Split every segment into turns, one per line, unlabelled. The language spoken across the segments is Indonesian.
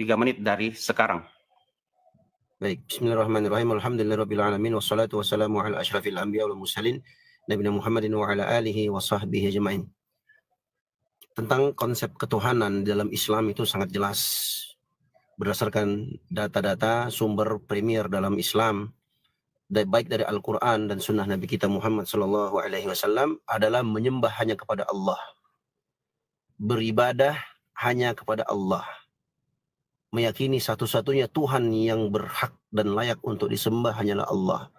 3 menit dari sekarang.
Baik, bismillahirrahmanirrahim. Alhamdulillahirabbil alamin wassalatu wassalamu ala asyrafil anbiya wal mursalin nabiyina Muhammadin wa ala alihi wa sahbihi ajmain. Tentang konsep ketuhanan dalam Islam itu sangat jelas. Berdasarkan data-data sumber premier dalam Islam, baik dari Al-Quran dan sunnah Nabi kita Muhammad SAW, adalah menyembah hanya kepada Allah. Beribadah hanya kepada Allah. Meyakini satu-satunya Tuhan yang berhak dan layak untuk disembah hanyalah Allah.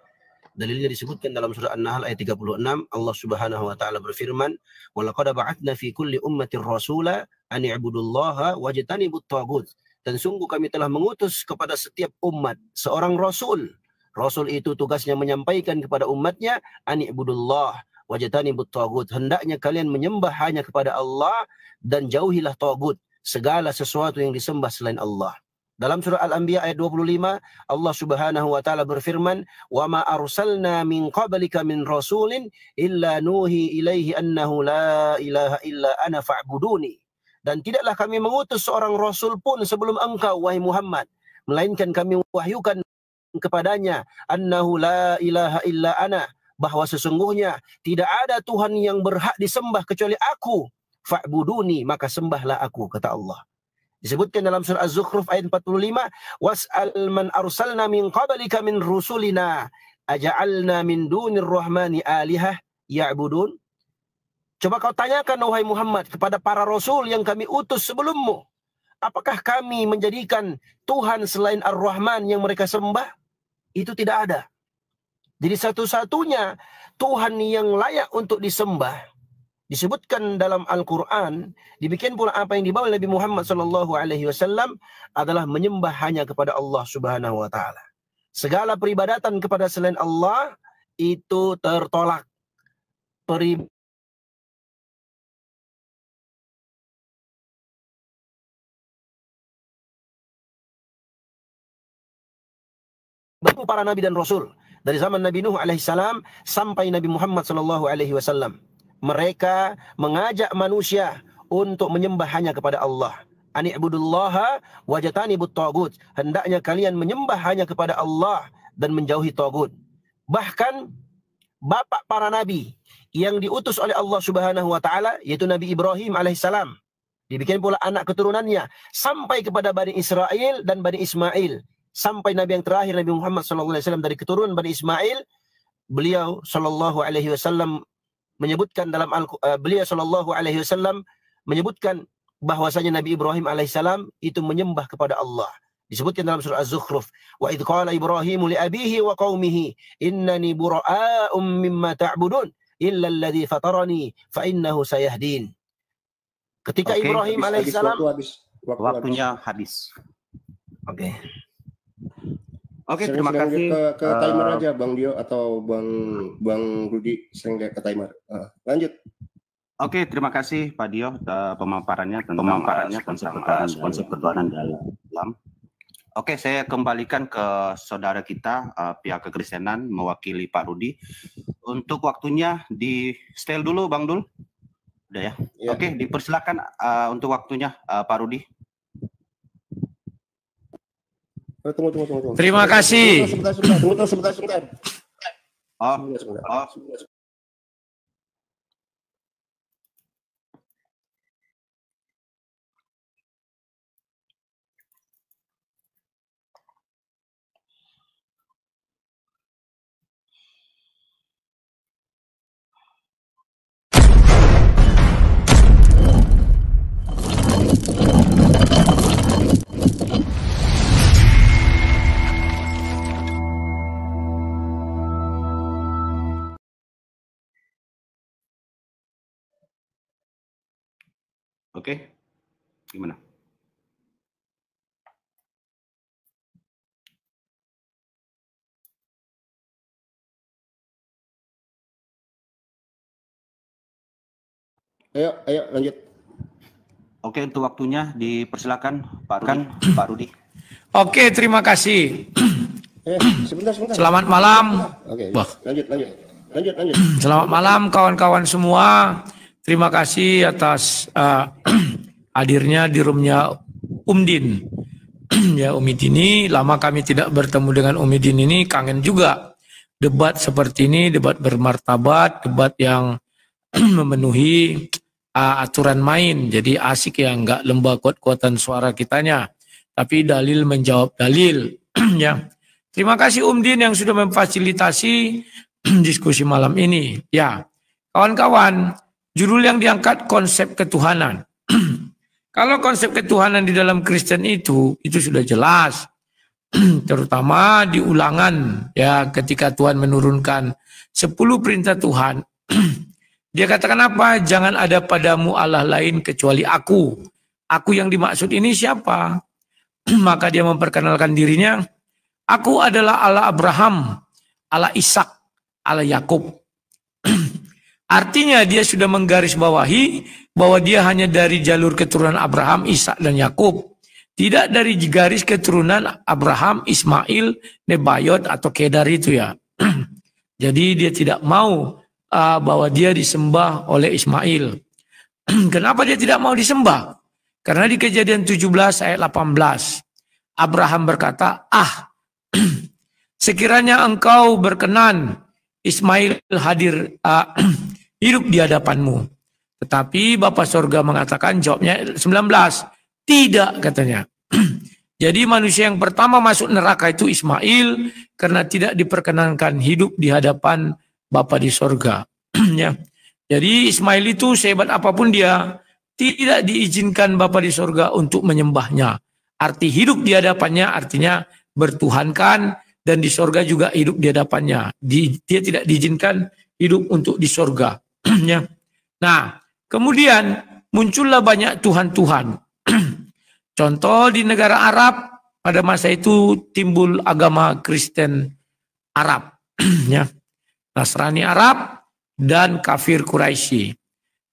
Dalilnya disebutkan dalam surah An-Nahl ayat 36, Allah Subhanahu wa taala berfirman, "Wa laqad ba'atsna fi kulli ummatin rasula an i'budullaha wajtanibut taghut." Dan sungguh kami telah mengutus kepada setiap umat seorang rasul. Rasul itu tugasnya menyampaikan kepada umatnya, an i'budullah wajtanibut taghut. Hendaknya kalian menyembah hanya kepada Allah dan jauhilah taghut, segala sesuatu yang disembah selain Allah. Dalam surah Al-Anbiya ayat 25, Allah Subhanahu wa taala berfirman, "Wa ma arsalna min qablika min rasulin illa nuhi ilaihi annahu la ilaha illa ana fa'buduni." Dan tidaklah kami mengutus seorang rasul pun sebelum engkau, wahai Muhammad, melainkan kami wahyukan kepadanya, annahu la ilaha illa ana, bahwa sesungguhnya tidak ada Tuhan yang berhak disembah kecuali aku. Fa'buduni, maka sembahlah aku, kata Allah. Disebutkan dalam surah Az-Zukhruf ayat 45, was'al man arsalna min qablika min rusulina aja'alna min dunir rahmani alihah ya'budun. Coba kau tanyakan, wahai Muhammad, kepada para rasul yang kami utus sebelummu, apakah kami menjadikan Tuhan selain Ar-Rahman yang mereka sembah? Itu tidak ada. Jadi satu-satunya Tuhan yang layak untuk disembah disebutkan dalam Al-Quran, dibikin pula apa yang dibawa Nabi Muhammad SAW adalah menyembah hanya kepada Allah Subhanahu wa taala. Segala peribadatan kepada selain Allah itu tertolak. Para nabi dan rasul dari zaman Nabi Nuh alaihissalam sampai Nabi Muhammad SAW, mereka mengajak manusia untuk menyembah hanya kepada Allah. Ani'budullaha wajtanibut taghut. Hendaknya kalian menyembah hanya kepada Allah dan menjauhi taghut. Bahkan bapak para nabi yang diutus oleh Allah Subhanahu wa taala, yaitu Nabi Ibrahim alaihissalam, dibikin pula anak keturunannya sampai kepada Bani Israel dan Bani Ismail, sampai Nabi yang terakhir Nabi Muhammad SAW dari keturunan Bani Ismail. Beliau SAW menyebutkan dalam beliau SAW menyebutkan bahwasanya Nabi Ibrahim alaihissalam itu menyembah kepada Allah. Disebutkan dalam surah Az-Zukhruf, wa idh qala Ibrahimu li abihi wa qaumihi innani bura'a'um mimma ta'budun illa alladhi fatarani fa innahu sayahdin. Ketika Ibrahim alaihissalam,
waktunya habis.
Oke.
Oke, terima kasih.
Ke timer aja Bang Dio atau Bang Rudi, sering ke timer. Lanjut.
Oke, terima kasih Pak Dio pemaparannya tentang konsep ketuhanan dalam. Oke, saya kembalikan ke saudara kita pihak kekristenan mewakili Pak Rudi. Untuk waktunya di setel dulu Bang Dul. Udah ya? Ya. Oke, dipersilakan untuk waktunya Pak Rudi.
Tunggu.
Terima kasih.
Sebentar.
Oke, gimana?
Ayo lanjut.
Oke, untuk waktunya dipersilakan Pak Rudi.
Oke, terima kasih.
Sebentar.
Selamat malam.
Oke, lanjut.
Selamat malam kawan-kawan semua. Terima kasih atas hadirnya di roomnya Umdin. Ya Umi Dini, lama kami tidak bertemu dengan Umi Dini ini, kangen juga. Debat seperti ini, debat bermartabat, debat yang memenuhi aturan main. Jadi asik ya, nggak lembah kuat-kuatan suara kitanya. Tapi dalil menjawab dalil. Ya. Terima kasih Din yang sudah memfasilitasi diskusi malam ini. Ya, kawan-kawan, judul yang diangkat konsep ketuhanan. Kalau konsep ketuhanan di dalam Kristen itu sudah jelas. Terutama di Ulangan, ya, ketika Tuhan menurunkan 10 perintah Tuhan. Dia katakan apa? Jangan ada padamu Allah lain kecuali aku. Aku yang dimaksud ini siapa? Maka dia memperkenalkan dirinya. Aku adalah Allah Abraham, Allah Ishak, Allah Yakub. Artinya dia sudah menggarisbawahi bahwa dia hanya dari jalur keturunan Abraham, Ishak, dan Yakub. Tidak dari garis keturunan Abraham, Ismail, Nebayot, atau Kedar itu ya. Jadi dia tidak mau bahwa dia disembah oleh Ismail. Kenapa dia tidak mau disembah? Karena di Kejadian 17 ayat 18. Abraham berkata, sekiranya engkau berkenan Ismail hadir hidup di hadapanmu. Tetapi Bapa Sorga mengatakan, jawabnya 19. Tidak, katanya. Jadi manusia yang pertama masuk neraka itu Ismail karena tidak diperkenankan hidup di hadapan Bapa di sorga. Ya. Jadi Ismail itu sehebat apapun dia tidak diizinkan Bapa di sorga untuk menyembahnya. Arti hidup di hadapannya artinya bertuhankan, dan di sorga juga hidup di hadapannya. Dia tidak diizinkan hidup untuk di sorga. Ya. Nah, kemudian muncullah banyak Tuhan-Tuhan. Contoh di negara Arab pada masa itu timbul agama Kristen Arab, ya, Nasrani Arab dan kafir Quraisy.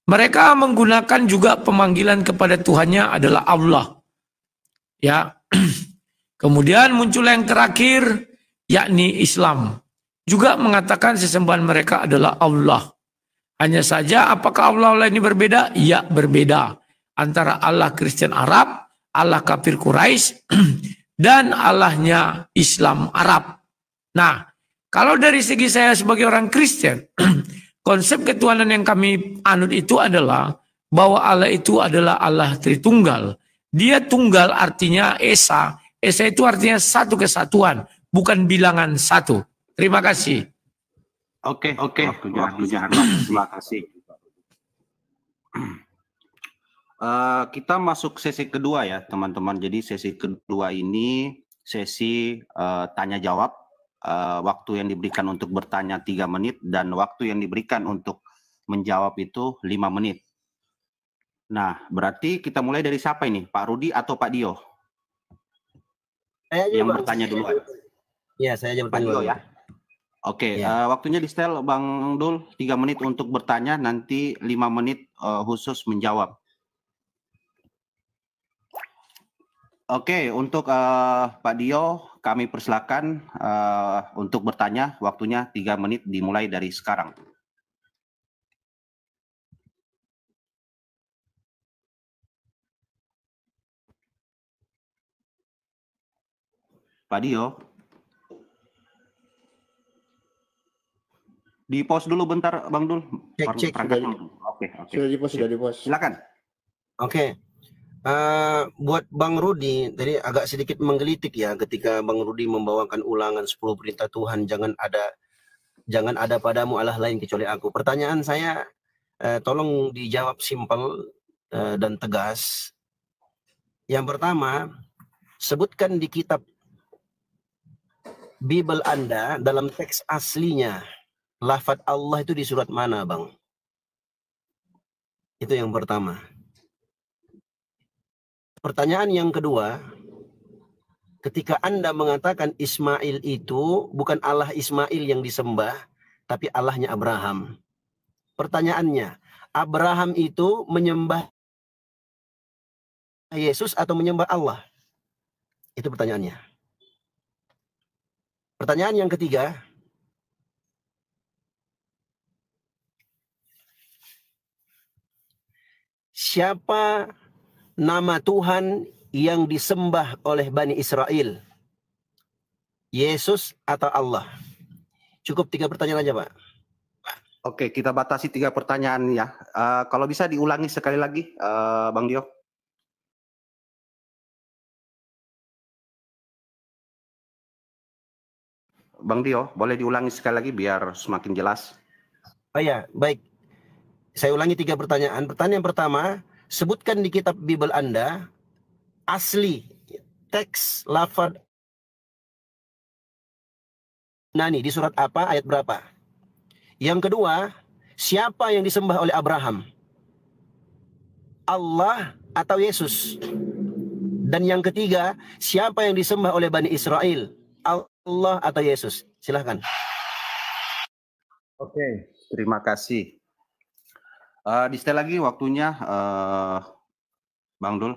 Mereka menggunakan juga pemanggilan kepada Tuhannya adalah Allah, ya. Kemudian muncul yang terakhir yakni Islam, juga mengatakan sesembahan mereka adalah Allah. Hanya saja apakah Allah ini berbeda? Ya, berbeda antara Allah Kristen Arab, Allah kafir Quraisy, dan Allahnya Islam Arab. Nah, kalau dari segi saya sebagai orang Kristen, konsep ketuhanan yang kami anut itu adalah bahwa Allah itu adalah Allah Tritunggal. Dia tunggal artinya Esa. Esa itu artinya satu kesatuan, bukan bilangan satu. Terima kasih.
Oke. Waktunya habis. Terima kasih. Kita masuk sesi kedua ya teman-teman. Jadi sesi kedua ini sesi tanya jawab. Waktu yang diberikan untuk bertanya 3 menit dan waktu yang diberikan untuk menjawab itu 5 menit. Nah, berarti kita mulai dari siapa ini? Pak Rudi atau Pak Dio?
Saya aja,
yang
Bang.
bertanya duluan.
Ya, saya aja
Pak
bertanya
Dio
dulu.
ya. Oke,
Ya.
waktunya di setel Bang Dul 3 menit untuk bertanya, nanti 5 menit khusus menjawab. Oke, untuk Pak Dio kami persilakan untuk bertanya, waktunya 3 menit dimulai dari sekarang. Pak Dio. Di pause dulu bentar Bang Dul.
Cek.
Oke.
Sudah di pause.
Silakan.
Oke. Buat Bang Rudi, tadi agak sedikit menggelitik ya ketika Bang Rudi membawakan ulangan 10 perintah Tuhan, jangan ada padamu Allah lain kecuali aku. Pertanyaan saya, tolong dijawab simpel dan tegas. Yang pertama, sebutkan di kitab Bible Anda dalam teks aslinya, lafaz Allah itu di surat mana, Bang? Itu yang pertama. Pertanyaan yang kedua, ketika Anda mengatakan Ismail itu bukan Allah Ismail yang disembah, tapi Allahnya Abraham. Pertanyaannya, Abraham itu menyembah Yesus atau menyembah Allah? Itu pertanyaannya. Pertanyaan yang ketiga, siapa nama Tuhan yang disembah oleh Bani Israel? Yesus atau Allah? Cukup 3 pertanyaan aja, Pak.
Oke, kita batasi 3 pertanyaan ya. Kalau bisa diulangi sekali lagi, Bang Dio. Bang Dio, boleh diulangi sekali lagi biar semakin jelas.
Oh ya, baik. Saya ulangi 3 pertanyaan. Pertanyaan pertama, sebutkan di kitab Bible Anda asli teks lafaz Yunani di surat apa, ayat berapa? Yang kedua, siapa yang disembah oleh Abraham? Allah atau Yesus? Dan yang ketiga, siapa yang disembah oleh Bani Israel? Allah atau Yesus? Silahkan.
Oke, terima kasih. Di setel lagi waktunya, Bang Dul,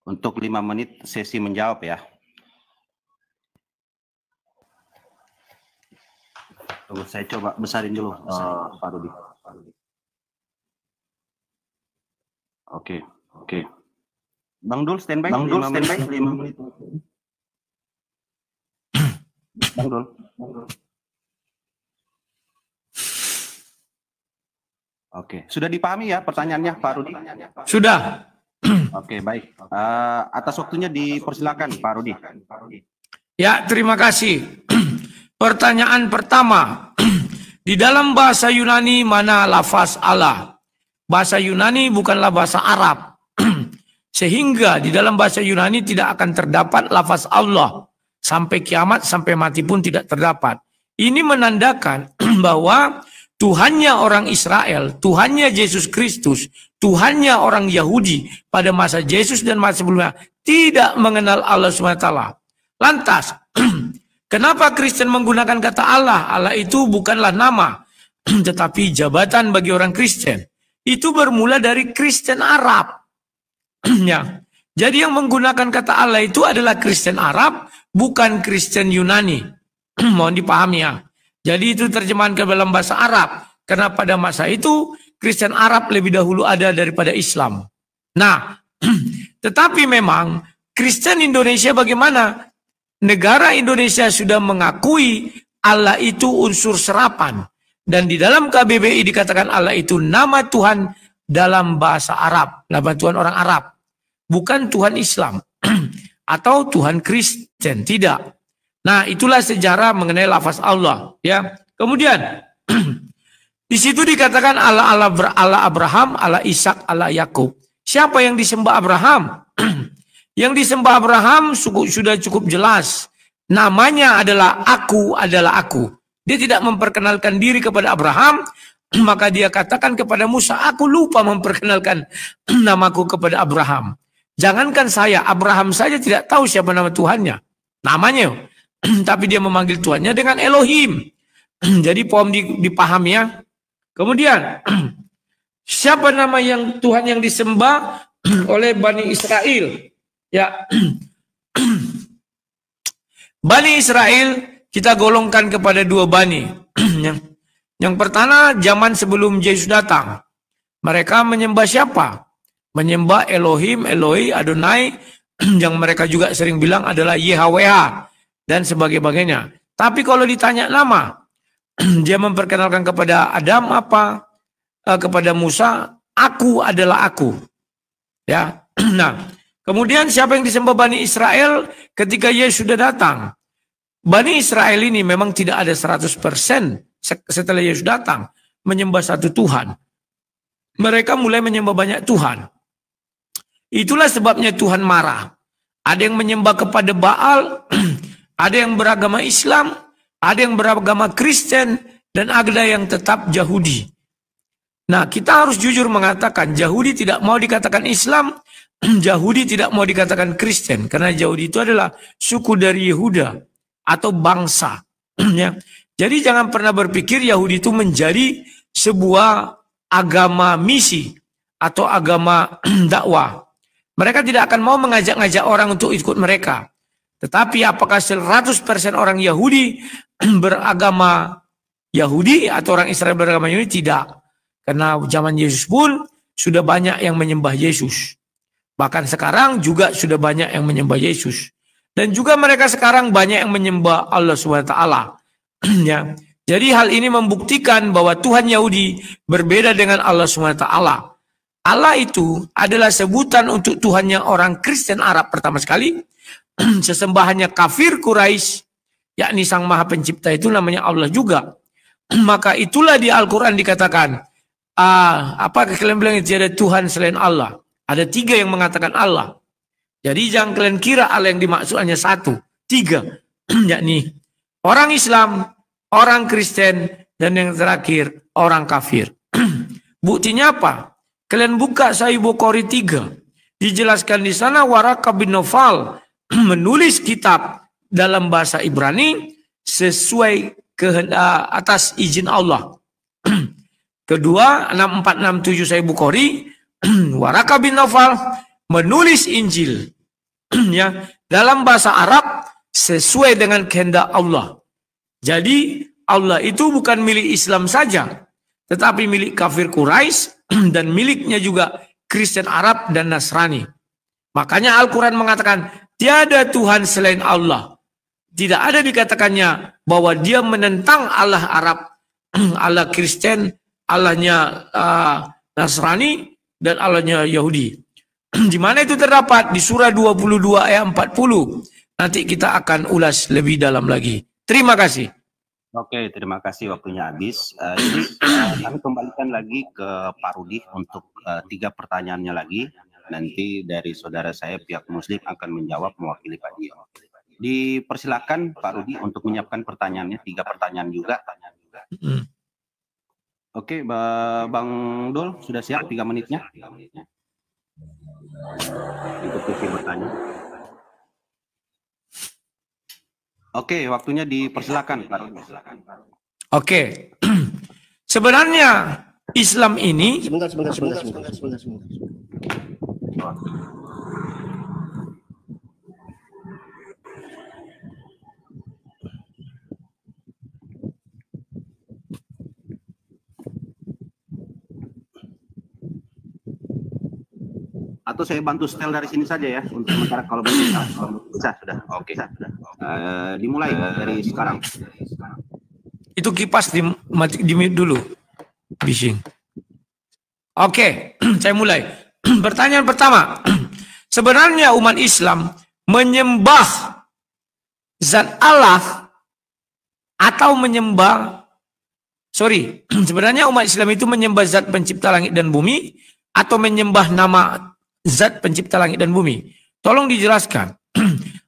untuk 5 menit sesi menjawab ya. Tunggu, saya coba besarin dulu, Pak Rudi. Oke. Bang Dul standby. Bang Dul standby 5 menit. Bang Dul. Oke, sudah dipahami ya pertanyaannya, Pak Rudi?
Sudah.
Oke, baik. Atas waktunya dipersilakan, Pak Rudi.
Ya, terima kasih. Pertanyaan pertama, di dalam bahasa Yunani mana lafaz Allah? Bahasa Yunani bukanlah bahasa Arab. Sehingga di dalam bahasa Yunani tidak akan terdapat lafaz Allah. Sampai kiamat, sampai mati pun tidak terdapat. Ini menandakan bahwa Tuhannya orang Israel, Tuhannya Yesus Kristus, Tuhannya orang Yahudi pada masa Yesus dan masa sebelumnya tidak mengenal Allah SWT. Lantas, kenapa Kristen menggunakan kata Allah? Allah itu bukanlah nama, tetapi jabatan bagi orang Kristen. Itu bermula dari Kristen Arab. Ya. Jadi yang menggunakan kata Allah itu adalah Kristen Arab, bukan Kristen Yunani. Mohon dipahami ya. Jadi itu terjemahan ke dalam bahasa Arab. Karena pada masa itu Kristen Arab lebih dahulu ada daripada Islam. Nah, tetapi memang Kristen Indonesia bagaimana? Negara Indonesia sudah mengakui Allah itu unsur serapan. Dan di dalam KBBI dikatakan Allah itu nama Tuhan dalam bahasa Arab. Nama Tuhan orang Arab. Bukan Tuhan Islam. Atau Tuhan Kristen. Tidak. Nah, itulah sejarah mengenai lafaz Allah, ya. Kemudian di situ dikatakan Allah Abraham, Allah Ishak, Allah Yakub. Siapa yang disembah Abraham? Yang disembah Abraham sudah cukup jelas. Namanya adalah aku. Dia tidak memperkenalkan diri kepada Abraham, maka dia katakan kepada Musa, aku lupa memperkenalkan namaku kepada Abraham. Jangankan saya, Abraham saja tidak tahu siapa nama Tuhannya. Namanya. Tapi dia memanggil Tuhannya dengan Elohim. Jadi pohon dipahami ya. Kemudian siapa nama yang Tuhan yang disembah oleh Bani Israel? Ya. Bani Israel kita golongkan kepada 2 bani. Yang pertama zaman sebelum Yesus datang. Mereka menyembah siapa? Menyembah Elohim, Eloi, Adonai, yang mereka juga sering bilang adalah YHWH. Dan sebagainya. Tapi kalau ditanya nama, dia memperkenalkan kepada Adam apa? Kepada Musa, aku adalah aku. Ya. Nah, kemudian siapa yang disembah Bani Israel ketika Yesus sudah datang? Bani Israel ini memang tidak ada 100% setelah Yesus datang menyembah satu Tuhan. Mereka mulai menyembah banyak Tuhan. Itulah sebabnya Tuhan marah. Ada yang menyembah kepada Baal, ada yang beragama Islam, ada yang beragama Kristen, dan ada yang tetap Yahudi. Nah, kita harus jujur mengatakan Yahudi tidak mau dikatakan Islam, Yahudi tidak mau dikatakan Kristen, karena Yahudi itu adalah suku dari Yehuda atau bangsa. Ya. Jadi jangan pernah berpikir Yahudi itu menjadi sebuah agama misi atau agama dakwah. Mereka tidak akan mau mengajak-ngajak orang untuk ikut mereka. Tetapi apakah 100% orang Yahudi beragama Yahudi atau orang Israel beragama Yahudi? Tidak. Karena zaman Yesus pun sudah banyak yang menyembah Yesus. Bahkan sekarang juga sudah banyak yang menyembah Yesus. Dan juga mereka sekarang banyak yang menyembah Allah SWT. Ya. Jadi hal ini membuktikan bahwa Tuhan Yahudi berbeda dengan Allah SWT. Allah itu adalah sebutan untuk Tuhannya orang Kristen Arab pertama sekali. Sesembahannya kafir Quraisy, yakni Sang Maha Pencipta itu namanya Allah juga. Maka itulah di Al-Quran dikatakan, apakah kalian bilang tiada Tuhan selain Allah? Ada 3 yang mengatakan Allah. Jadi jangan kalian kira Allah yang dimaksud hanya 1, 3. Yakni orang Islam, orang Kristen, dan yang terakhir orang kafir. Buktinya apa? Kalian buka Sahih Bukhari 3. Dijelaskan di sana Waraqah bin Nawfal menulis kitab dalam bahasa Ibrani sesuai kehendak atas izin Allah. Kedua, 6467 Sahih Bukhari, Waraqah bin Nawfal menulis Injil ya dalam bahasa Arab sesuai dengan kehendak Allah. Jadi Allah itu bukan milik Islam saja, tetapi milik kafir Quraisy dan miliknya juga Kristen Arab dan Nasrani. Makanya Al-Quran mengatakan tiada Tuhan selain Allah. Tidak ada dikatakannya bahwa dia menentang Allah Arab, Allah Kristen, Allahnya Nasrani, dan Allahnya Yahudi. Di mana itu terdapat? Di surah 22 ayat 40. Nanti kita akan ulas lebih dalam lagi. Terima kasih.
Oke, terima kasih, waktunya habis. Kami kembalikan lagi ke Pak Rudi untuk 3 pertanyaannya lagi. Nanti dari saudara saya pihak Muslim akan menjawab mewakili Pak Dio. Dipersilakan Pak Rudi untuk menyiapkan pertanyaannya, 3 pertanyaan juga. Oke, Bang Dul sudah siap 3 menitnya? Untuk isi bertanya. Oke, waktunya dipersilakan Pak Rudi.
Oke. Sebenarnya Islam ini
Sebentar.
Atau saya bantu setel dari sini saja ya, untuk sementara kalau bisa sudah. Oke, sudah. Dimulai dari sekarang.
itu kipas di mute dulu. Bising. Oke, saya mulai. Pertanyaan pertama. Sebenarnya umat Islam menyembah zat Allah atau menyembah sebenarnya umat Islam itu menyembah zat pencipta langit dan bumi atau menyembah nama zat pencipta langit dan bumi? Tolong dijelaskan.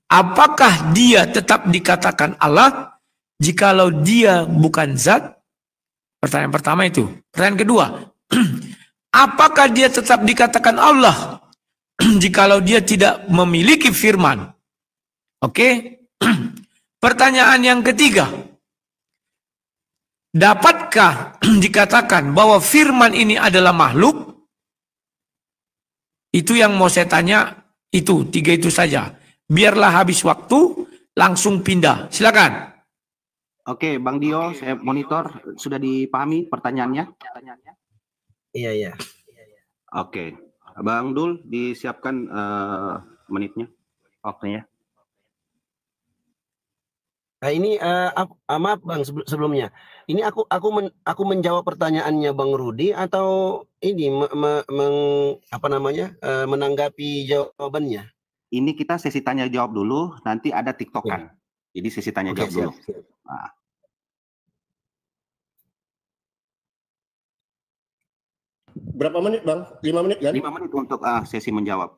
Apakah dia tetap dikatakan Allah jikalau dia bukan zat? Pertanyaan pertama itu. Pertanyaan kedua, apakah dia tetap dikatakan Allah jikalau dia tidak memiliki firman? Oke. Pertanyaan yang ketiga, dapatkah dikatakan bahwa firman ini adalah makhluk? Itu yang mau saya tanya, itu 3 itu saja. Biarlah habis waktu, langsung pindah. Silakan.
Oke, Bang Dio, saya monitor. Sudah dipahami pertanyaannya?
Iya.
Oke. Bang Dul, disiapkan menitnya, waktunya.
Nah, ini maaf Bang sebelumnya. Ini aku menjawab pertanyaannya Bang Rudi atau ini menanggapi jawabannya.
Ini kita sesi tanya jawab dulu, nanti ada TikTokan. Jadi sesi tanya jawab dulu. Nah.
Berapa menit Bang? 5 menit kan?
5 menit untuk sesi menjawab.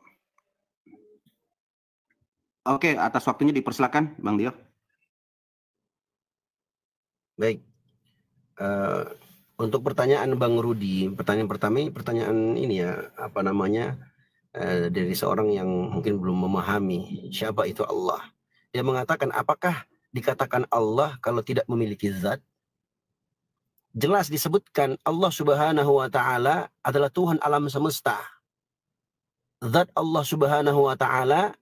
Oke, atas waktunya dipersilakan Bang Dio.
Baik. Untuk pertanyaan Bang Rudi, pertanyaan ini ya, dari seorang yang mungkin belum memahami siapa itu Allah. Dia mengatakan, apakah dikatakan Allah kalau tidak memiliki zat? Jelas disebutkan Allah Subhanahu wa Ta'ala adalah Tuhan alam semesta. Zat Allah Subhanahu wa Ta'ala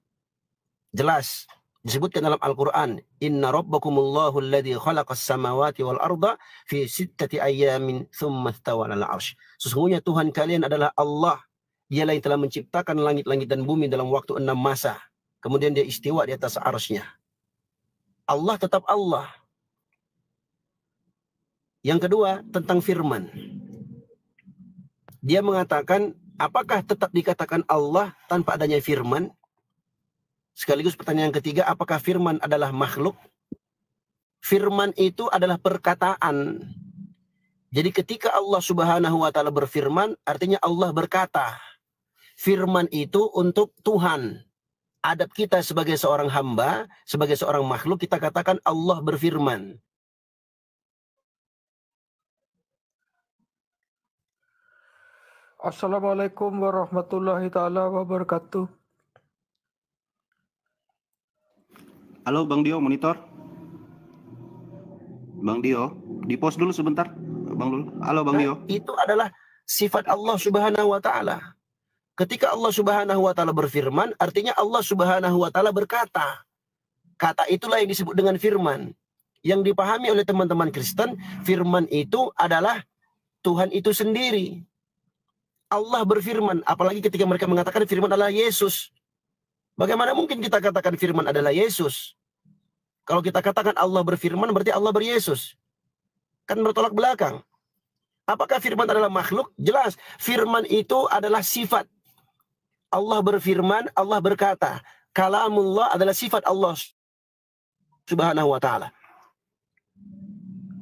jelas disebutkan dalam Al-Quran, Inna rabbakumullahu alladhi khalaqas samawati wal arda fi 6 ayamin thumma istawa 'alal 'arsy. Sesungguhnya Tuhan kalian adalah Allah Dialah yang telah menciptakan langit-langit dan bumi dalam waktu 6 masa. Kemudian dia istiwa di atas arsy-Nya. Allah tetap Allah. Yang kedua, tentang firman. Dia mengatakan, apakah tetap dikatakan Allah tanpa adanya firman? Sekaligus pertanyaan ketiga, apakah firman adalah makhluk? Firman itu adalah perkataan. Jadi ketika Allah Subhanahu wa taala berfirman, artinya Allah berkata. Firman itu untuk Tuhan. Adab kita sebagai seorang hamba, sebagai seorang makhluk, kita katakan Allah berfirman.
Assalamualaikum warahmatullahi taala wabarakatuh.
Halo Bang Dio, monitor. Bang Dio, di pause dulu sebentar. Bang Dul. Halo Bang Dio.
Itu adalah sifat Allah Subhanahu wa taala. Ketika Allah Subhanahu wa taala berfirman, artinya Allah Subhanahu wa taala berkata. Kata itulah yang disebut dengan firman. Yang dipahami oleh teman-teman Kristen, firman itu adalah Tuhan itu sendiri. Allah berfirman, apalagi ketika mereka mengatakan firman adalah Yesus. Bagaimana mungkin kita katakan firman adalah Yesus? Kalau kita katakan Allah berfirman, berarti Allah beryesus. Kan bertolak belakang. Apakah firman adalah makhluk? Jelas, firman itu adalah sifat. Allah berfirman, Allah berkata. Kalamullah adalah sifat Allah Subhanahu wa taala.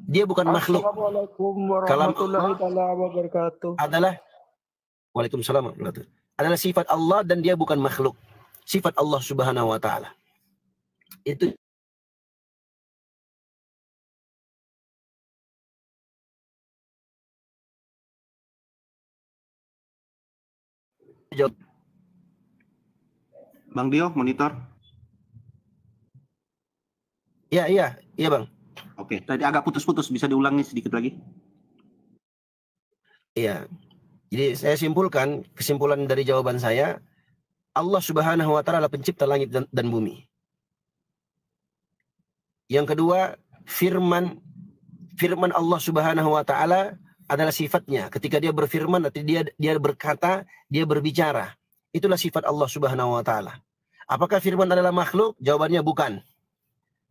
Dia bukan makhluk.
Assalamualaikum warahmatullahi taala wabarakatuh.
Adalah Waalaikumsalam warahmatullahi wabarakatuh. Adalah sifat Allah dan dia bukan makhluk. Sifat Allah Subhanahu wa taala. Itu jawab.
Bang Dio, monitor.
Iya Bang.
Oke, tadi agak putus-putus, bisa diulangi sedikit lagi?
Iya. Jadi saya simpulkan, kesimpulan dari jawaban saya, Allah Subhanahu wa taala adalah pencipta langit dan bumi. Yang kedua, firman Allah Subhanahu wa taala adalah sifatnya. Ketika dia berfirman, nanti dia berkata, dia berbicara. Itulah sifat Allah Subhanahu wa taala. Apakah firman adalah makhluk? Jawabannya bukan.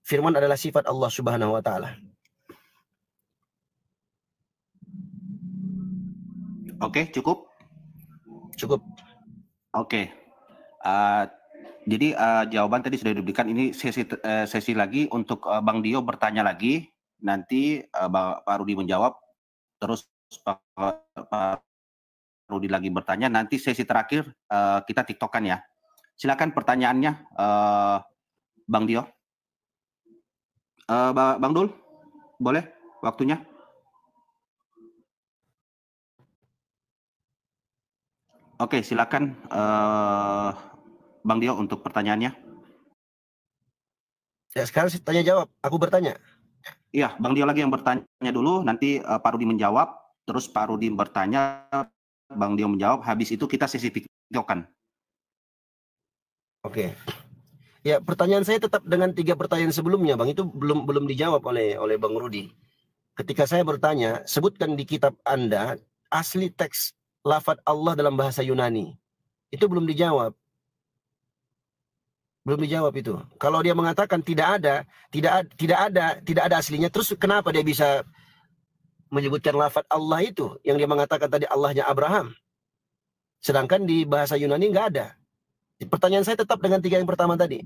Firman adalah sifat Allah Subhanahu wa taala.
Oke, cukup?
Cukup.
Oke. Jadi jawaban tadi sudah diberikan. Ini sesi lagi untuk Bang Dio bertanya lagi. Nanti Pak Rudi menjawab. Terus Pak Rudi lagi bertanya. Nanti sesi terakhir kita tiktokan ya. Silakan pertanyaannya, Bang Dio. Bang Dul, boleh waktunya? Oke, silakan Bang Dio untuk pertanyaannya.
Ya, sekarang tanya jawab. Aku bertanya.
Iya, Bang Dio lagi yang bertanya dulu. Nanti Pak Rudi menjawab. Terus Pak Rudi bertanya, Bang Dio menjawab. Habis itu kita sesi tiktokan.
Oke. Ya, pertanyaan saya tetap dengan 3 pertanyaan sebelumnya, Bang. Itu belum dijawab oleh Bang Rudi. Ketika saya bertanya, sebutkan di kitab Anda asli teks lafaz Allah dalam bahasa Yunani. Itu belum dijawab. Belum dijawab itu. Kalau dia mengatakan tidak ada aslinya, terus kenapa dia bisa menyebutkan lafaz Allah itu yang dia mengatakan tadi Allahnya Abraham? Sedangkan di bahasa Yunani nggak ada. Pertanyaan saya tetap dengan 3 yang pertama tadi.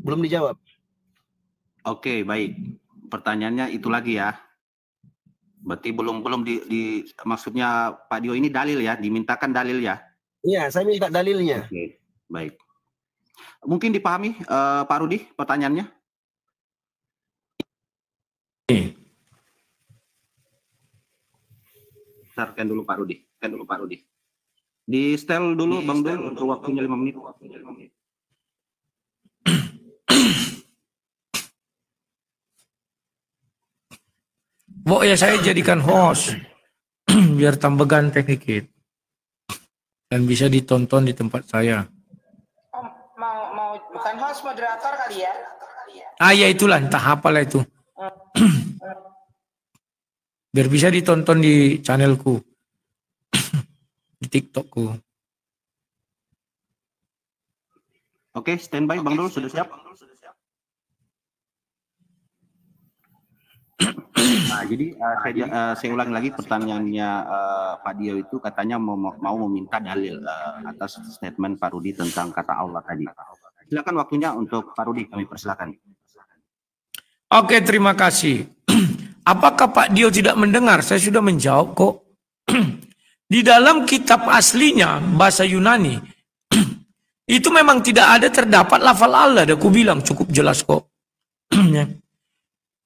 Belum dijawab.
Oke, baik. Pertanyaannya itu lagi ya. Berarti belum maksudnya Pak Dio ini dalil ya, dimintakan dalil ya.
Iya, saya minta dalilnya.
Oke, baik. Mungkin dipahami Pak Rudi pertanyaannya? Scan dulu Pak Rudi. Di setel dulu Bang Dul untuk waktunya 5 menit.
Ya saya jadikan host biar tambah ganteng dikit dan bisa ditonton di tempat saya.
Mau bukan host, moderator kali ya?
Ya itulah, entah apalah itu. Biar bisa ditonton di channelku, di TikTokku.
Oke, standby Bang Dul, sudah siap? Nah, jadi saya ulangi lagi pertanyaannya Pak Dio itu katanya mau meminta dalil atas statement Pak Rudi tentang kata Allah tadi. Silakan waktunya untuk Pak Rudi, kami persilakan.
Oke, terima kasih. Apakah Pak Dio tidak mendengar? Saya sudah menjawab kok. Di dalam kitab aslinya bahasa Yunani itu memang tidak ada terdapat lafal Allah. Aku bilang cukup jelas kok.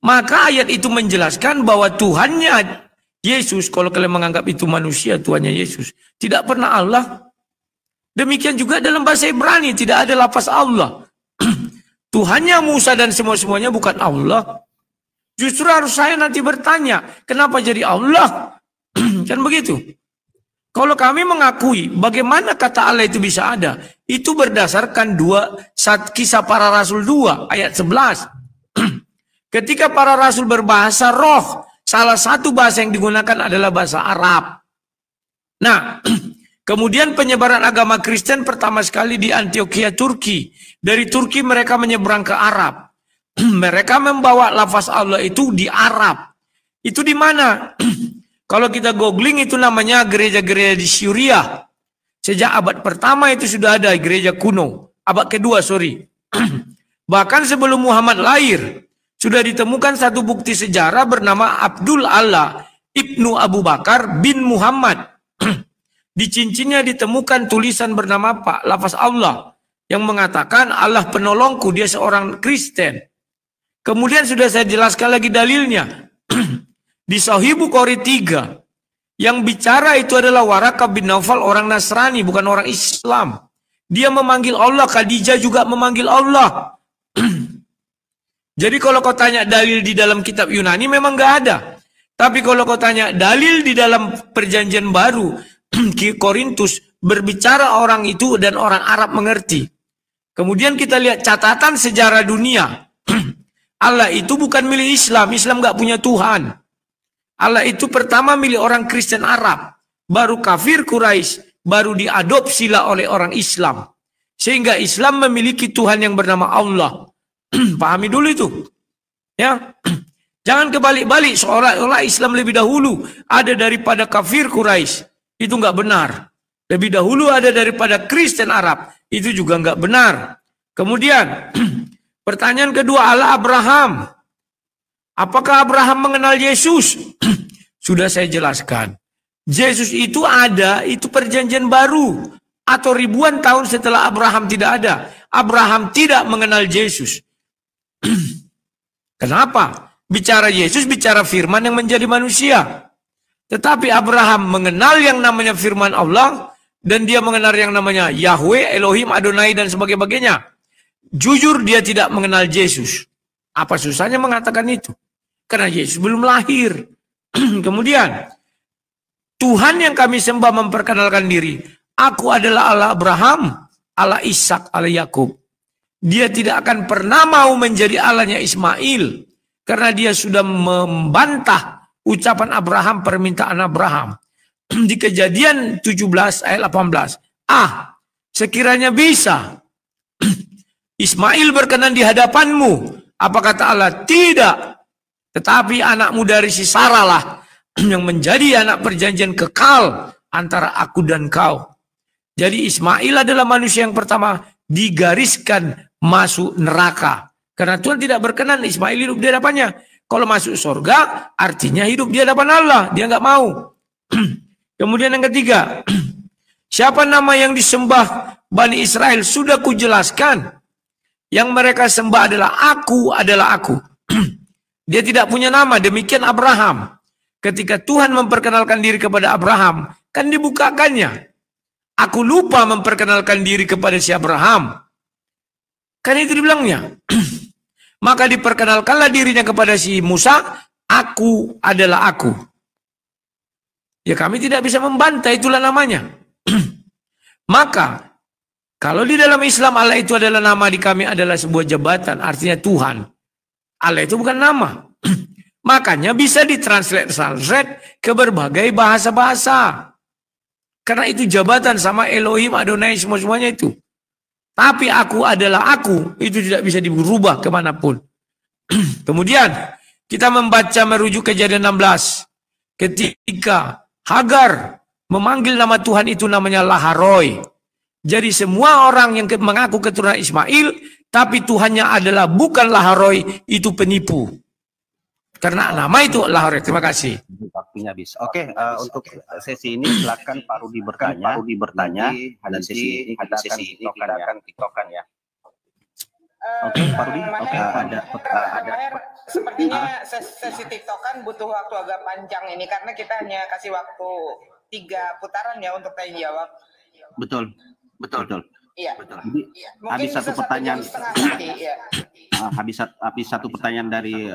Maka ayat itu menjelaskan bahwa Tuhannya Yesus, kalau kalian menganggap itu manusia, Tuhannya Yesus, tidak pernah Allah. Demikian juga dalam bahasa Ibrani tidak ada lafaz Allah. Tuhannya Musa dan semua-semuanya bukan Allah. Justru harus saya nanti bertanya, kenapa jadi Allah? Kan begitu. Kalau kami mengakui bagaimana kata Allah itu bisa ada, itu berdasarkan kisah para rasul 2 ayat 11. Ketika para rasul berbahasa roh, salah satu bahasa yang digunakan adalah bahasa Arab. Nah, kemudian penyebaran agama Kristen pertama sekali di Antioquia, Turki. Dari Turki mereka menyeberang ke Arab. Mereka membawa lafaz Allah itu di Arab. Itu di mana? Kalau kita googling itu namanya gereja-gereja di Syria. Sejak abad pertama itu sudah ada gereja kuno. Abad kedua, sorry. Bahkan sebelum Muhammad lahir, sudah ditemukan satu bukti sejarah bernama Abdul Allah Ibnu Abu Bakar bin Muhammad. Di cincinnya ditemukan tulisan bernama Pak, lafaz Allah, yang mengatakan Allah penolongku, dia seorang Kristen. Kemudian sudah saya jelaskan lagi dalilnya. Di Sahih Bukhari 3, yang bicara itu adalah Waraqah bin Naufal, orang Nasrani, bukan orang Islam. Dia memanggil Allah, Khadijah juga memanggil Allah. Jadi kalau kau tanya dalil di dalam kitab Yunani memang nggak ada. Tapi kalau kau tanya dalil di dalam perjanjian baru, Korintus, berbicara orang itu dan orang Arab mengerti. Kemudian kita lihat catatan sejarah dunia. Allah itu bukan milik Islam. Islam nggak punya Tuhan. Allah itu pertama milik orang Kristen Arab. Baru kafir Quraisy. Baru diadopsilah oleh orang Islam. Sehingga Islam memiliki Tuhan yang bernama Allah. Pahami dulu itu. Ya. Jangan kebalik-balik seolah-olah Islam lebih dahulu ada daripada kafir Quraisy. Itu nggak benar. Lebih dahulu ada daripada Kristen Arab. Itu juga nggak benar. Kemudian pertanyaan kedua, Allah Abraham. Apakah Abraham mengenal Yesus? Sudah saya jelaskan. Yesus itu ada, itu perjanjian baru. Atau ribuan tahun setelah Abraham tidak ada. Abraham tidak mengenal Yesus. Kenapa? Bicara Yesus, bicara firman yang menjadi manusia. Tetapi Abraham mengenal yang namanya firman Allah. Dan dia mengenal yang namanya Yahweh, Elohim, Adonai, dan sebagainya. Jujur dia tidak mengenal Yesus. Apa susahnya mengatakan itu? Karena Yesus belum lahir. Kemudian, Tuhan yang kami sembah memperkenalkan diri. Aku adalah Allah Abraham, Allah Ishak, Allah Yakub. Dia tidak akan pernah mau menjadi Allahnya Ismail. Karena dia sudah membantah ucapan Abraham, permintaan Abraham. Di Kejadian 17 ayat 18. Sekiranya bisa Ismail berkenan di hadapanmu. Apa kata Allah? Tidak. Tetapi anakmu dari si Sarah lah yang menjadi anak perjanjian kekal antara aku dan kau. Jadi Ismail adalah manusia yang pertama digariskan masuk neraka. Karena Tuhan tidak berkenan Ismail hidup di hadapannya. Kalau masuk surga artinya hidup di hadapan Allah. Dia nggak mau. Kemudian yang ketiga, siapa nama yang disembah Bani Israel? Sudah kujelaskan. Yang mereka sembah adalah aku. Dia tidak punya nama, demikian Abraham. Ketika Tuhan memperkenalkan diri kepada Abraham, kan dibukakannya. Aku lupa memperkenalkan diri kepada si Abraham. Kan itu dibilangnya. Maka diperkenalkanlah dirinya kepada si Musa, aku adalah aku. Ya kami tidak bisa membantah, itulah namanya. Maka, kalau di dalam Islam Allah itu adalah nama, di kami adalah sebuah jabatan, artinya Tuhan. Allah itu bukan nama. Makanya bisa ditranslate ke berbagai bahasa-bahasa. Karena itu jabatan sama Elohim, Adonai, semuanya itu. Tapi aku adalah aku, itu tidak bisa dirubah kemanapun. Kemudian kita membaca merujuk Kejadian 16. Ketika Hagar memanggil nama Tuhan itu namanya Laharoi. Jadi semua orang yang mengaku keturunan Ismail, tapi Tuhannya adalah bukan Laharoi, itu penipu. Karena nama itu Laharoi. Terima kasih.
Waktunya habis. Oke, untuk sesi ini silakan Pak Rudi bertanya. Dan sesi ini kita akan tiktokan ya. Oke, Pak Rudi. Oke, ada.
Sepertinya sesi tiktokan butuh waktu agak panjang ini karena kita hanya kasih waktu 3 putaran ya untuk tanya jawab.
Betul.
Iya.
Jadi habis satu pertanyaan. Habis satu pertanyaan dari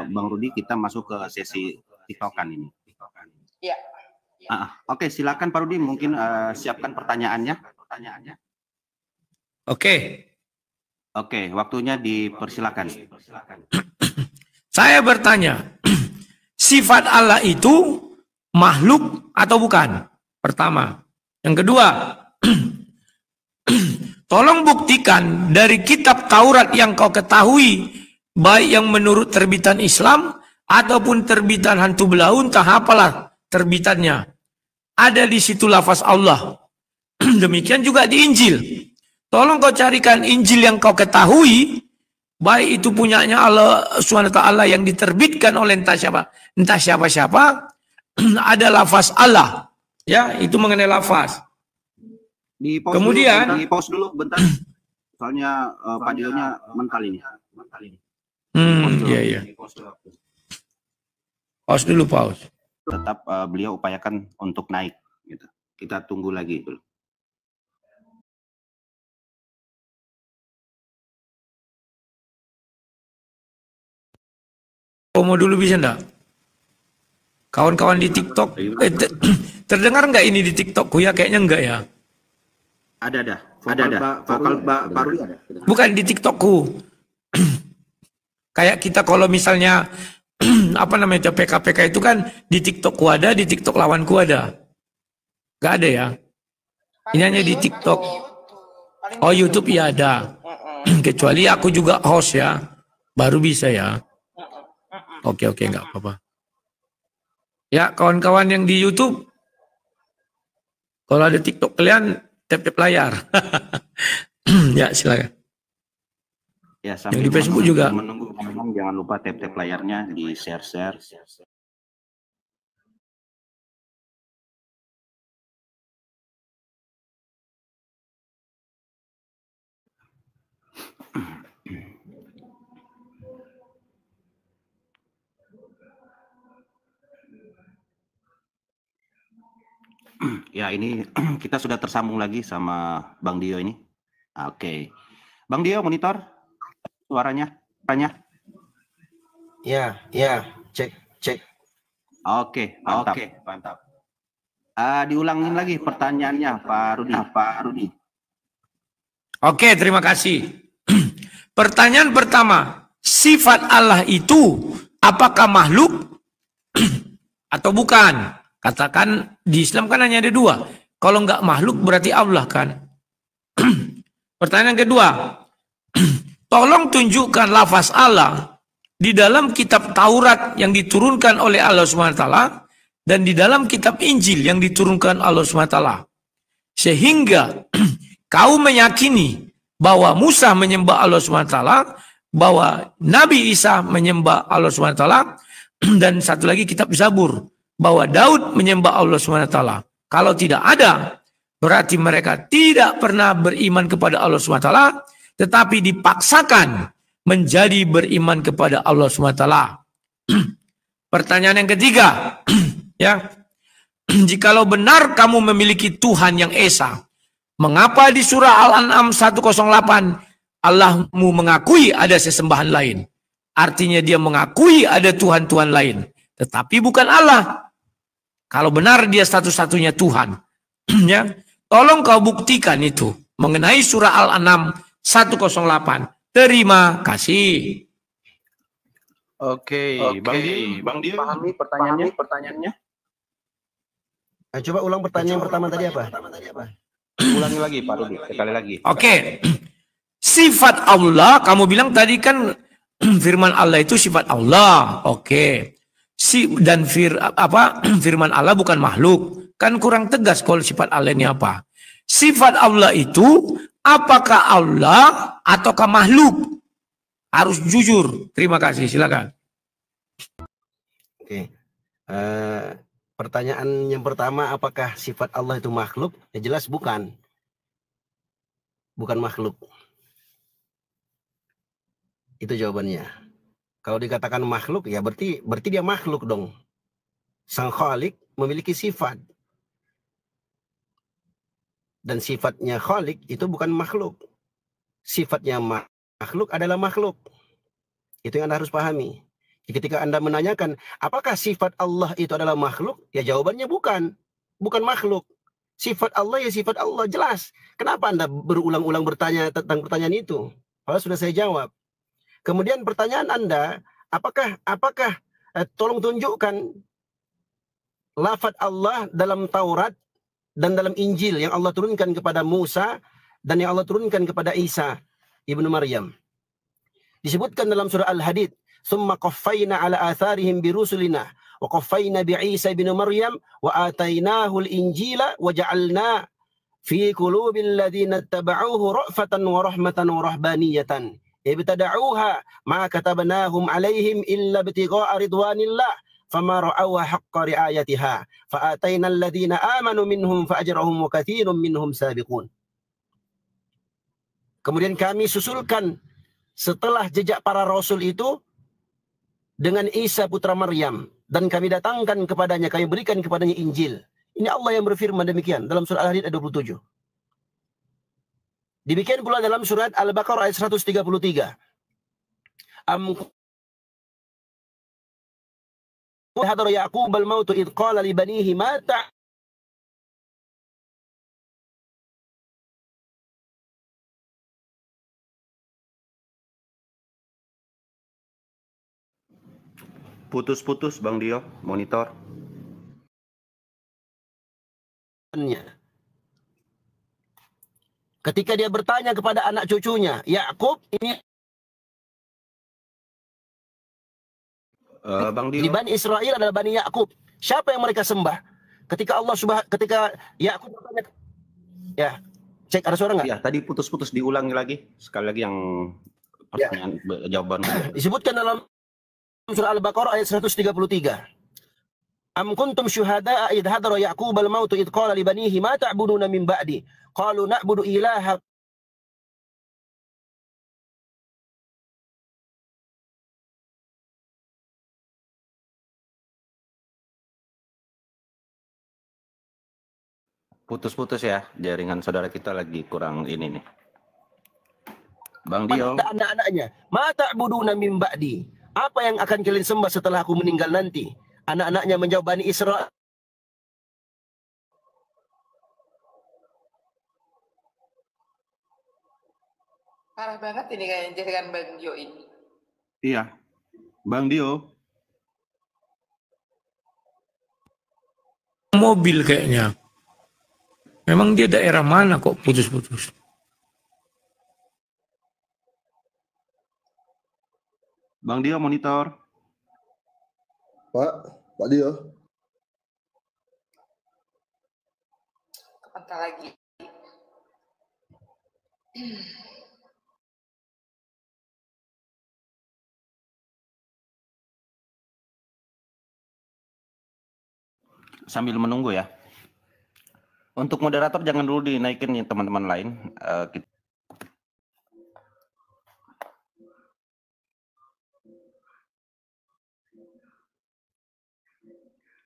Bang Rudi, kita masuk ke sesi tiktokan ini.
Iya.
Oke, silakan Pak Rudi, mungkin siapkan pertanyaannya. Oke, waktunya dipersilakan.
Saya bertanya, sifat Allah itu makhluk atau bukan? Pertama. Yang kedua, tolong buktikan dari kitab Taurat yang kau ketahui, baik yang menurut terbitan Islam ataupun terbitan hantu belaun, tak apalah terbitannya. Ada di situ lafaz Allah. Demikian juga di Injil. Tolong kau carikan Injil yang kau ketahui, baik itu punyanya Allah SWT yang diterbitkan oleh entah siapa, ada lafaz Allah. Ya, itu mengenai lafaz. Kemudian
di pause dulu bentar. Soalnya Pak Dionya mental ini.
Iya. Pause dulu.
Tetap beliau upayakan untuk naik gitu. Kita tunggu lagi dulu.
Mau dulu bisa enggak? Kawan-kawan di TikTok terdengar enggak ini di TikTokku ya? Kayaknya enggak ya.
Ada. Vokal Pak Rudi ada.
Bukan di TikTokku. Kayak kita kalau misalnya apa namanya PK itu kan di TikTokku ada, di TikTok lawanku ada. Enggak ada ya? Ini hanya di TikTok. Oh, YouTube ya ada. Kecuali aku juga host ya. Baru bisa ya. Oke, enggak apa-apa. Ya, kawan-kawan yang di YouTube, kalau ada TikTok kalian, tap-tap layar. Ya, silakan.
Ya,
yang di Facebook juga.
Menunggu, jangan lupa tap-tap layarnya, di share. Ya, ini kita sudah tersambung lagi sama Bang Dio ini. Oke. Bang Dio, monitor suaranya.
Ya, cek.
Oke, mantap. Diulangin lagi pertanyaannya, Pak Rudi.
Oke, terima kasih. Pertanyaan pertama, sifat Allah itu apakah makhluk atau bukan? Katakan di Islam kan hanya ada 2. Kalau enggak makhluk berarti Allah kan. Pertanyaan kedua, tolong tunjukkan lafaz Allah di dalam kitab Taurat yang diturunkan oleh Allah SWT dan di dalam kitab Injil yang diturunkan Allah SWT. Sehingga kau meyakini bahwa Musa menyembah Allah SWT, bahwa Nabi Isa menyembah Allah SWT, dan satu lagi kitab Zabur, bahwa Daud menyembah Allah SWT. Kalau tidak ada, berarti mereka tidak pernah beriman kepada Allah SWT, tetapi dipaksakan menjadi beriman kepada Allah SWT. Pertanyaan yang ketiga, ya, jikalau benar kamu memiliki Tuhan yang Esa, mengapa di surah Al-An'am 108 Allahmu mengakui ada sesembahan lain? Artinya dia mengakui ada Tuhan-Tuhan lain, tetapi bukan Allah. Kalau benar dia satu-satunya Tuhan, ya, tolong kau buktikan itu mengenai surah Al-An'am 108. Terima kasih.
Oke. Bang Dio, pahami pertanyaannya?
Coba ulang pertanyaan pertama tadi apa?
Ulangi lagi Pak Rudi, sekali lagi.
Oke. Sifat Allah, kamu bilang tadi kan firman Allah itu sifat Allah. Oke. Dan firman Allah bukan makhluk. Kan kurang tegas kalau sifat Allah ini apa. Sifat Allah itu apakah Allah ataukah makhluk? Harus jujur. Terima kasih. Silakan.
Oke. Pertanyaan yang pertama, apakah sifat Allah itu makhluk? Ya jelas bukan. Bukan makhluk. Itu jawabannya. Kalau dikatakan makhluk, ya berarti dia makhluk dong. Sang Khalik memiliki sifat. Dan sifatnya Khalik itu bukan makhluk. Sifatnya makhluk adalah makhluk. Itu yang Anda harus pahami. Ketika Anda menanyakan, apakah sifat Allah itu adalah makhluk? Ya jawabannya bukan. Bukan makhluk. Sifat Allah ya sifat Allah, jelas. Kenapa Anda berulang-ulang bertanya tentang pertanyaan itu? Padahal sudah saya jawab. Kemudian pertanyaan Anda, apakah tolong tunjukkan lafaz Allah dalam Taurat dan dalam Injil yang Allah turunkan kepada Musa dan yang Allah turunkan kepada Isa ibnu Maryam. Disebutkan dalam surah Al-Hadid, "Tsumma qaffayna ala atharihim birusulina wa qaffayna bi Isa ibnu Maryam wa atainahu al-Injila wa ja'alna fi qulubil ladzina ittaba'uhu ra'fatan wa rahmatan wa rahbaniyatan. Ibtada'uha ma katabnahum alaihim illa ibtigha'a ridwanillah fama ra'awha haqqa ri'ayatiha fa atainal ladzina amanu minhum fa ajrahum wa katsirun minhum sabiqun." Kemudian kami susulkan setelah jejak para rasul itu dengan Isa putra Maryam, dan kami datangkan kepadanya, kami berikan kepadanya Injil. Ini Allah yang berfirman demikian dalam surah Al-Hadid ayat 27. Demikian pula dalam surat Al-Baqarah ayat 133. Hadara Yaqub al-maut id qala li banihi ma
Putus-putus Bang Dio, monitor.
Ketika dia bertanya kepada anak cucunya, Yakub ini
Bang Dio.
di Bani Israel adalah Bani Yakub. Siapa yang mereka sembah? Ketika Yakub bertanya, ya, cek ada suara nggak?
Ya, tadi putus-putus, diulangi lagi. Sekali lagi yang pertanyaan jawaban.
Disebutkan dalam surah Al-Baqarah ayat 133. Am kuntum syuhada'a idh hadara Ya'qub al-maut idh qala li banihi ma ta'buduna min ba'di qalu na'budu ilaha
Putus-putus ya, jaringan saudara kita lagi kurang ini nih. Bang Dio.
Anak-anaknya, ma ta'buduna min ba'di. Apa yang akan kalian sembah setelah aku meninggal nanti? Anak-anaknya menjawab Bani Israel.
Parah banget ini kayaknya jaringan Bang Dio ini.
Iya. Bang Dio.
Mobil kayaknya. Memang dia daerah mana kok putus-putus?
Bang Dio monitor.
Pak Dio.
Kepental lagi.
Sambil menunggu ya. Untuk moderator jangan dulu dinaikin nih teman-teman lain.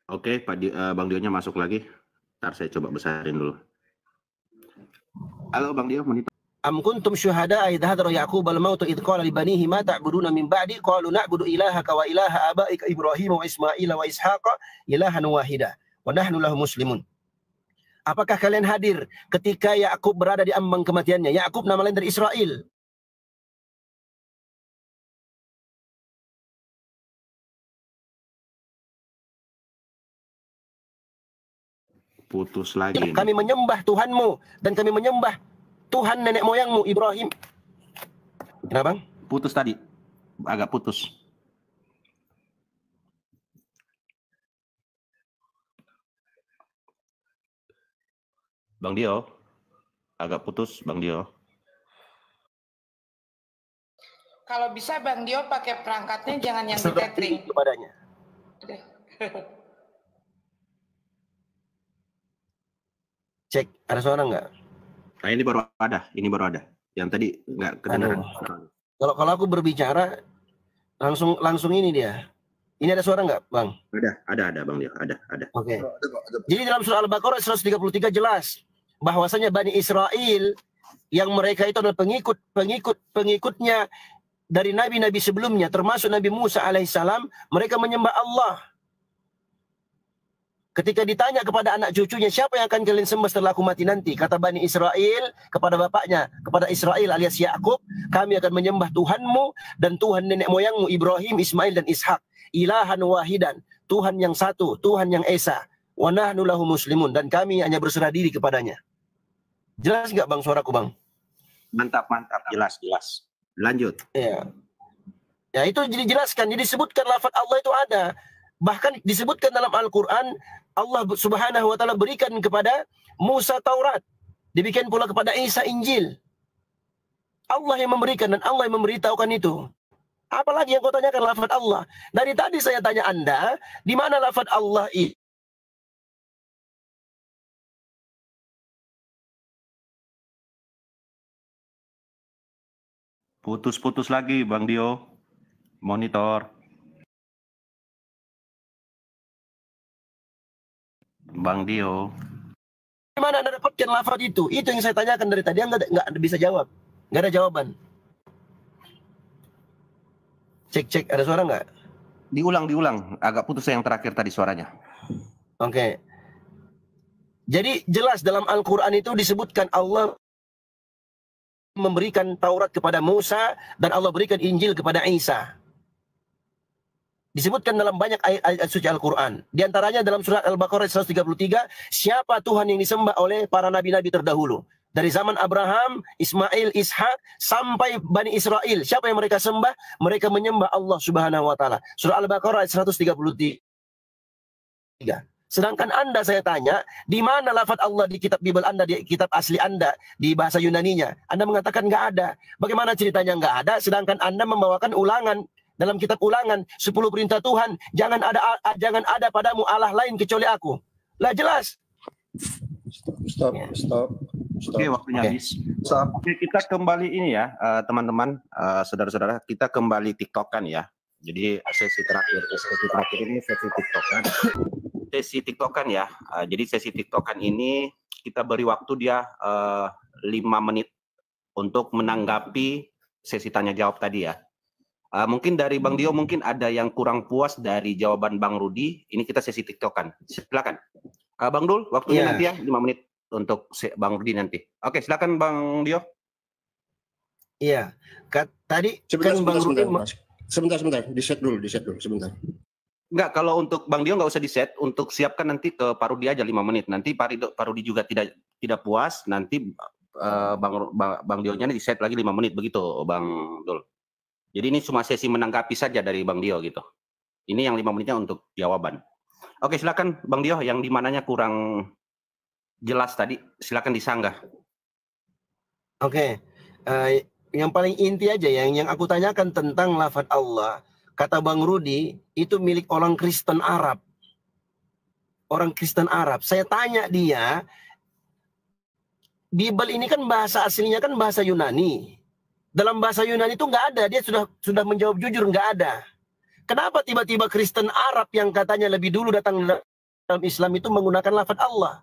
Oke, Bang Dio-nya masuk lagi. Ntar saya coba besarin dulu. Halo Bang Dio, monitor.
Am kuntum syuhada'a idh hadara Ya'qub al-maut idh qala li banihi ma ta'buduna min ba'di qalu na'budu ilahaka wa ilaha abaika Ibrahim wa Ismail wa Ishaqa ilahan wahida wa nahnu lahu muslimun. Apakah kalian hadir ketika Yakub berada di ambang kematiannya? Yakub nama lain dari Israel.
Putus lagi.
Kami menyembah Tuhanmu dan kami menyembah Tuhan nenek moyangmu Ibrahim Kenapa?
Putus tadi. Agak putus. Bang Dio. Agak putus, Bang Dio.
Kalau bisa Bang Dio pakai perangkatnya jangan yang di tethering.
Kepadanya. Cek, ada suara nggak?
Nah, ini baru ada. Ini baru ada. Yang tadi nggak kedengaran.
Kalau aku berbicara langsung ini dia. Ini ada suara nggak, Bang?
Ada Bang Dio. Ada.
Oke. Jadi dalam surah Al-Baqarah 133 jelas bahwasanya Bani Israel yang mereka itu adalah pengikutnya dari nabi-nabi sebelumnya, termasuk Nabi Musa alaihissalam, mereka menyembah Allah. Ketika ditanya kepada anak cucunya, siapa yang akan kalian sembah setelah aku mati nanti? Kata Bani Israel kepada bapaknya, kepada Israel alias Yakub, kami akan menyembah Tuhanmu dan Tuhan nenek moyangmu Ibrahim, Ismail dan Ishak. Ilahan wahidan, Tuhan yang satu, Tuhan yang esa. Wa nahnu lahu muslimun, dan kami hanya berserah diri kepadanya. Jelas nggak Bang suaraku, Bang?
Mantap. Jelas. Lanjut.
Ya. Ya itu dijelaskan, disebutkan lafaz Allah itu ada. Bahkan disebutkan dalam Al-Quran, Allah subhanahu wa ta'ala berikan kepada Musa Taurat. Demikian pula kepada Isa Injil. Allah yang memberikan dan Allah yang memberitahukan itu. Apalagi yang kau tanyakan lafaz Allah. Dari tadi saya tanya Anda, di mana lafaz Allah itu?
Putus lagi Bang Dio. Monitor. Bang Dio.
Di mana Anda dapatkan lafaz itu? Itu yang saya tanyakan dari tadi, Anda nggak bisa jawab. Nggak ada jawaban. Cek, ada suara nggak?
Diulang. Agak putus yang terakhir tadi suaranya.
Oke. Jadi jelas dalam Al-Quran itu disebutkan Allah memberikan Taurat kepada Musa dan Allah berikan Injil kepada Isa. Disebutkan dalam banyak ayat suci Al-Quran. Di antaranya dalam surat Al-Baqarah 133, siapa Tuhan yang disembah oleh para nabi-nabi terdahulu. Dari zaman Abraham, Ismail, Ishak, sampai Bani Israel. Siapa yang mereka sembah? Mereka menyembah Allah subhanahu wa ta'ala. Surah Al-Baqarah 133. Sedangkan Anda saya tanya, di mana lafaz Allah di kitab Bible Anda, di kitab asli Anda, di bahasa Yunaninya? Anda mengatakan nggak ada. Bagaimana ceritanya nggak ada, sedangkan Anda membawakan ulangan. Dalam kitab ulangan, 10 perintah Tuhan, jangan ada padamu Allah lain kecuali aku. Lah jelas.
Stop.
Oke, waktunya habis. Oke, kita kembali ini ya, teman-teman, saudara-saudara, kita kembali TikTokan ya. Jadi sesi terakhir ini sesi TikTokan. Sesi TikTokan ya. Jadi sesi TikTokan ini kita beri waktu dia 5 menit untuk menanggapi sesi tanya jawab tadi ya. Mungkin dari Bang Dio mungkin ada yang kurang puas dari jawaban Bang Rudi. Ini kita sesi TikTokan. Silakan. Bang Dul, waktunya nanti ya 5 menit untuk Bang Rudi nanti. Oke, silakan Bang Dio.
Iya. Tadi kan Bang Rudi
sebentar. Di-set dulu sebentar.
Enggak, kalau untuk Bang Dio nggak usah di-set. Untuk siapkan nanti ke Pak Rudi aja 5 menit. Nanti Pak Rudi juga tidak puas. Nanti Bang Dio-nya di-set lagi 5 menit. Begitu Bang Dul. Jadi ini cuma sesi menanggapi saja dari Bang Dio gitu. Ini yang 5 menitnya untuk jawaban. Oke, silakan Bang Dio, yang di mananya kurang jelas tadi, silakan disanggah.
Oke. Yang paling inti aja yang aku tanyakan tentang lafaz Allah. Kata Bang Rudi, itu milik orang Kristen Arab. Orang Kristen Arab. Saya tanya dia, Bible ini kan bahasa aslinya kan bahasa Yunani. Dalam bahasa Yunani itu nggak ada, dia sudah menjawab jujur nggak ada. Kenapa tiba-tiba Kristen Arab yang katanya lebih dulu datang dalam Islam itu menggunakan lafaz Allah?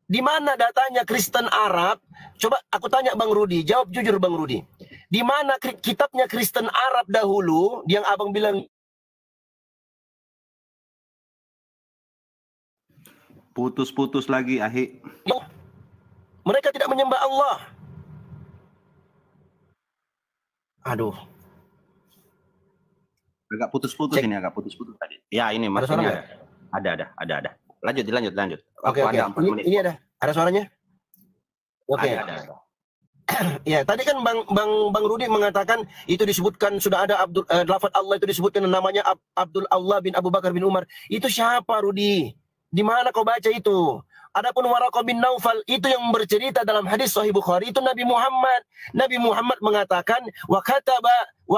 Di mana datanya Kristen Arab? Coba aku tanya Bang Rudi, jawab jujur Bang Rudi. Di mana kitabnya Kristen Arab dahulu yang abang bilang?
Putus lagi, Ahi.
Mereka tidak menyembah Allah. Aduh.
Agak putus-putus ini, agak putus-putus tadi. Ya, ini maksudnya ada. Lanjut.
Oke. Ini ada suaranya? Oke.
Ada.
Ya, tadi kan Bang Rudi mengatakan itu disebutkan sudah ada lafaz Allah itu disebutkan namanya Abdul Allah bin Abu Bakar bin Umar. Itu siapa, Rudi? Di mana kau baca itu? Adapun Waraqah bin Naufal itu yang bercerita dalam hadis Sahih Bukhari itu Nabi Muhammad. Nabi Muhammad mengatakan wa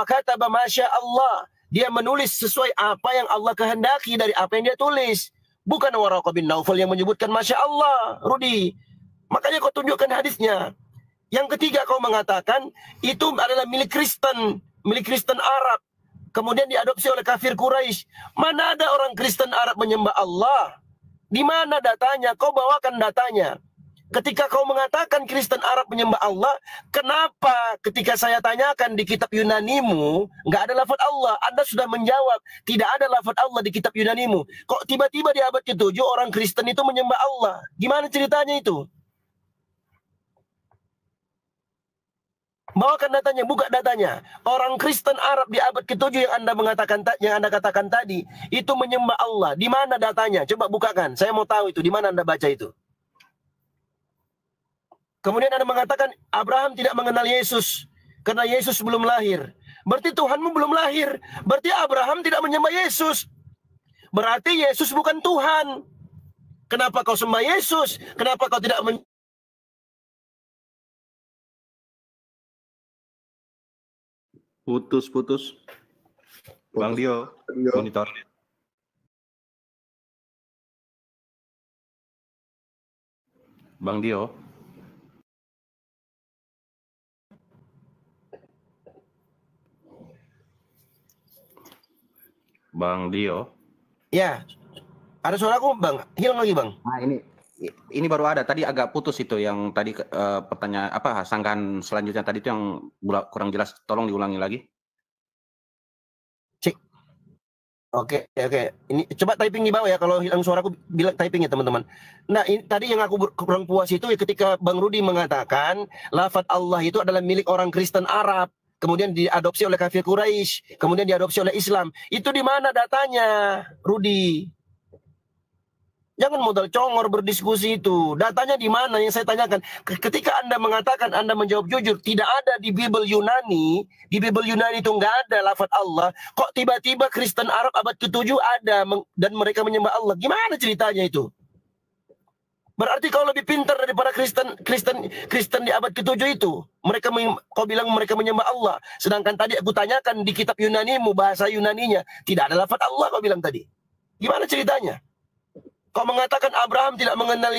kataba masya Allah. Dia menulis sesuai apa yang Allah kehendaki dari apa yang dia tulis. Bukan Waraqah bin Naufal yang menyebutkan masya Allah, Rudi. Makanya kau tunjukkan hadisnya. Yang ketiga kau mengatakan itu adalah milik Kristen Arab. Kemudian diadopsi oleh kafir Quraisy. Mana ada orang Kristen Arab menyembah Allah? Di mana datanya? Kau bawakan datanya. Ketika kau mengatakan Kristen Arab menyembah Allah, kenapa ketika saya tanyakan di kitab Yunanimu, nggak ada lafaz Allah? Anda sudah menjawab, tidak ada lafaz Allah di kitab Yunanimu. Kok tiba-tiba di abad ke-7 orang Kristen itu menyembah Allah? Gimana ceritanya itu? Bawakan datanya, buka datanya. Orang Kristen Arab di abad ke-7 yang Anda katakan tadi itu menyembah Allah. Di mana datanya? Coba bukakan. Saya mau tahu itu. Di mana Anda baca itu? Kemudian Anda mengatakan Abraham tidak mengenal Yesus karena Yesus belum lahir. Berarti Tuhanmu belum lahir. Berarti Abraham tidak menyembah Yesus. Berarti Yesus bukan Tuhan. Kenapa kau sembah Yesus? Kenapa kau tidak
Putus. Bang Dio, monitor. Bang Dio. Bang Dio.
Ya, ada suaraku Bang. Hilang lagi Bang.
Nah ini baru ada. Tadi agak putus itu yang tadi pertanyaan apa sanggahan selanjutnya tadi itu yang kurang jelas. Tolong diulangi lagi.
Cek. Oke. Ini coba typing di bawah ya. Kalau hilang suaraku bilang typing ya teman-teman. Nah, ini tadi yang aku kurang puas itu ya ketika Bang Rudi mengatakan lafaz Allah itu adalah milik orang Kristen Arab. Kemudian diadopsi oleh kafir Quraisy, kemudian diadopsi oleh Islam. Itu di mana datanya, Rudi? Jangan modal congor berdiskusi itu. Datanya di mana yang saya tanyakan? Ketika Anda mengatakan Anda menjawab jujur, tidak ada di Bible Yunani. Di Bible Yunani itu nggak ada lafaz Allah. Kok tiba-tiba Kristen Arab abad ke-7 ada dan mereka menyembah Allah? Gimana ceritanya itu? Berarti kau lebih pintar daripada Kristen di abad ke-7 itu. Kau bilang mereka menyembah Allah. Sedangkan tadi aku tanyakan di kitab Yunanimu, bahasa Yunaninya, tidak ada lafaz Allah kau bilang tadi. Gimana ceritanya? Kau mengatakan Abraham tidak mengenal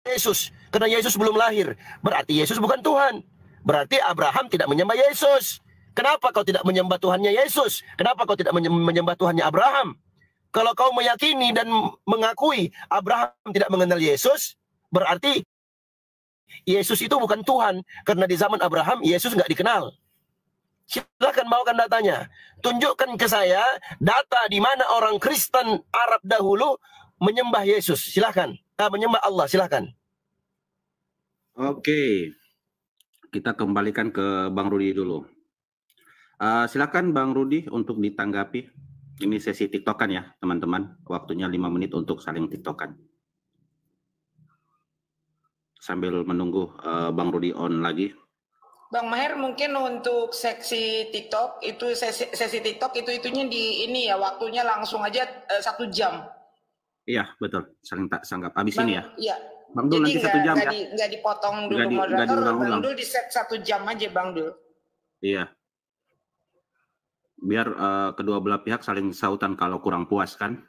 Yesus karena Yesus belum lahir. Berarti Yesus bukan Tuhan. Berarti Abraham tidak menyembah Yesus. Kenapa kau tidak menyembah Tuhannya Yesus? Kenapa kau tidak menyembah Tuhannya Abraham? Kalau kau meyakini dan mengakui Abraham tidak mengenal Yesus, berarti Yesus itu bukan Tuhan. Karena di zaman Abraham, Yesus nggak dikenal. Silakan bawakan datanya. Tunjukkan ke saya data di mana orang Kristen Arab dahulu menyembah Yesus. Silakan. Menyembah Allah, silakan.
Oke. Kita kembalikan ke Bang Rudi dulu. Silakan Bang Rudi untuk ditanggapi. Ini sesi TikTokan ya, teman-teman. Waktunya 5 menit untuk saling TikTokan. Sambil menunggu Bang Rudi on lagi.
Bang Maher, mungkin untuk seksi TikTok itu sesi TikTok itunya di ini ya, waktunya langsung aja 1 jam.
Iya, betul. Saling tak sanggap. Habis ini ya.
Iya.
Bang Dul nanti 1 jam ya.
Nggak dipotong dulu moderator. Bang Dul di set 1 jam aja Bang Dul.
Iya. Biar kedua belah pihak saling sautan kalau kurang puas kan.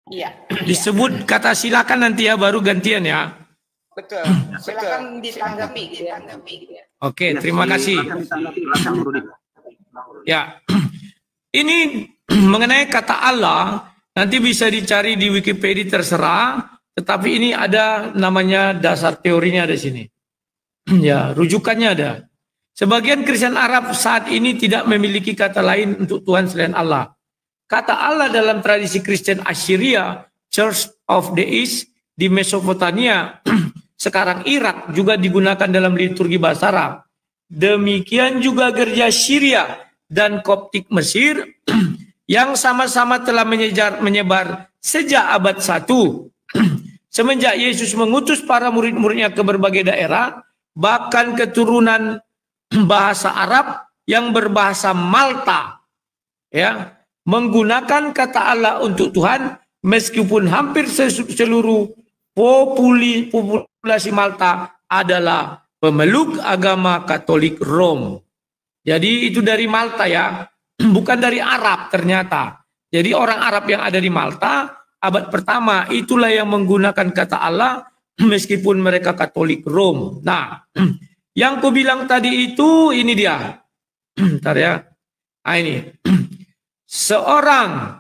Iya.
Disebut kata silakan nanti ya, baru gantian ya.
Betul. Silakan ditanggapi.
Oke, terima kasih. Ya, ini mengenai kata Allah nanti bisa dicari di Wikipedia terserah. Tetapi ini ada namanya dasar teorinya di sini. Ya, rujukannya ada. Sebagian Kristen Arab saat ini tidak memiliki kata lain untuk Tuhan selain Allah. Kata Allah dalam tradisi Kristen Assyria, Church of the East di Mesopotamia, sekarang Irak juga digunakan dalam liturgi bahasa Arab. Demikian juga gereja Syria dan Koptik Mesir yang sama-sama telah menyebar sejak abad 1. Semenjak Yesus mengutus para murid-muridnya ke berbagai daerah, bahkan keturunan bahasa Arab yang berbahasa Malta, ya, menggunakan kata Allah untuk Tuhan, meskipun hampir seluruh populasi Malta adalah pemeluk agama Katolik Rom. Jadi itu dari Malta ya, bukan dari Arab ternyata. Jadi orang Arab yang ada di Malta abad pertama itulah yang menggunakan kata Allah meskipun mereka Katolik Rom. Nah, yang ku bilang tadi itu ini dia. Bentar ya. Nah, ini. Seorang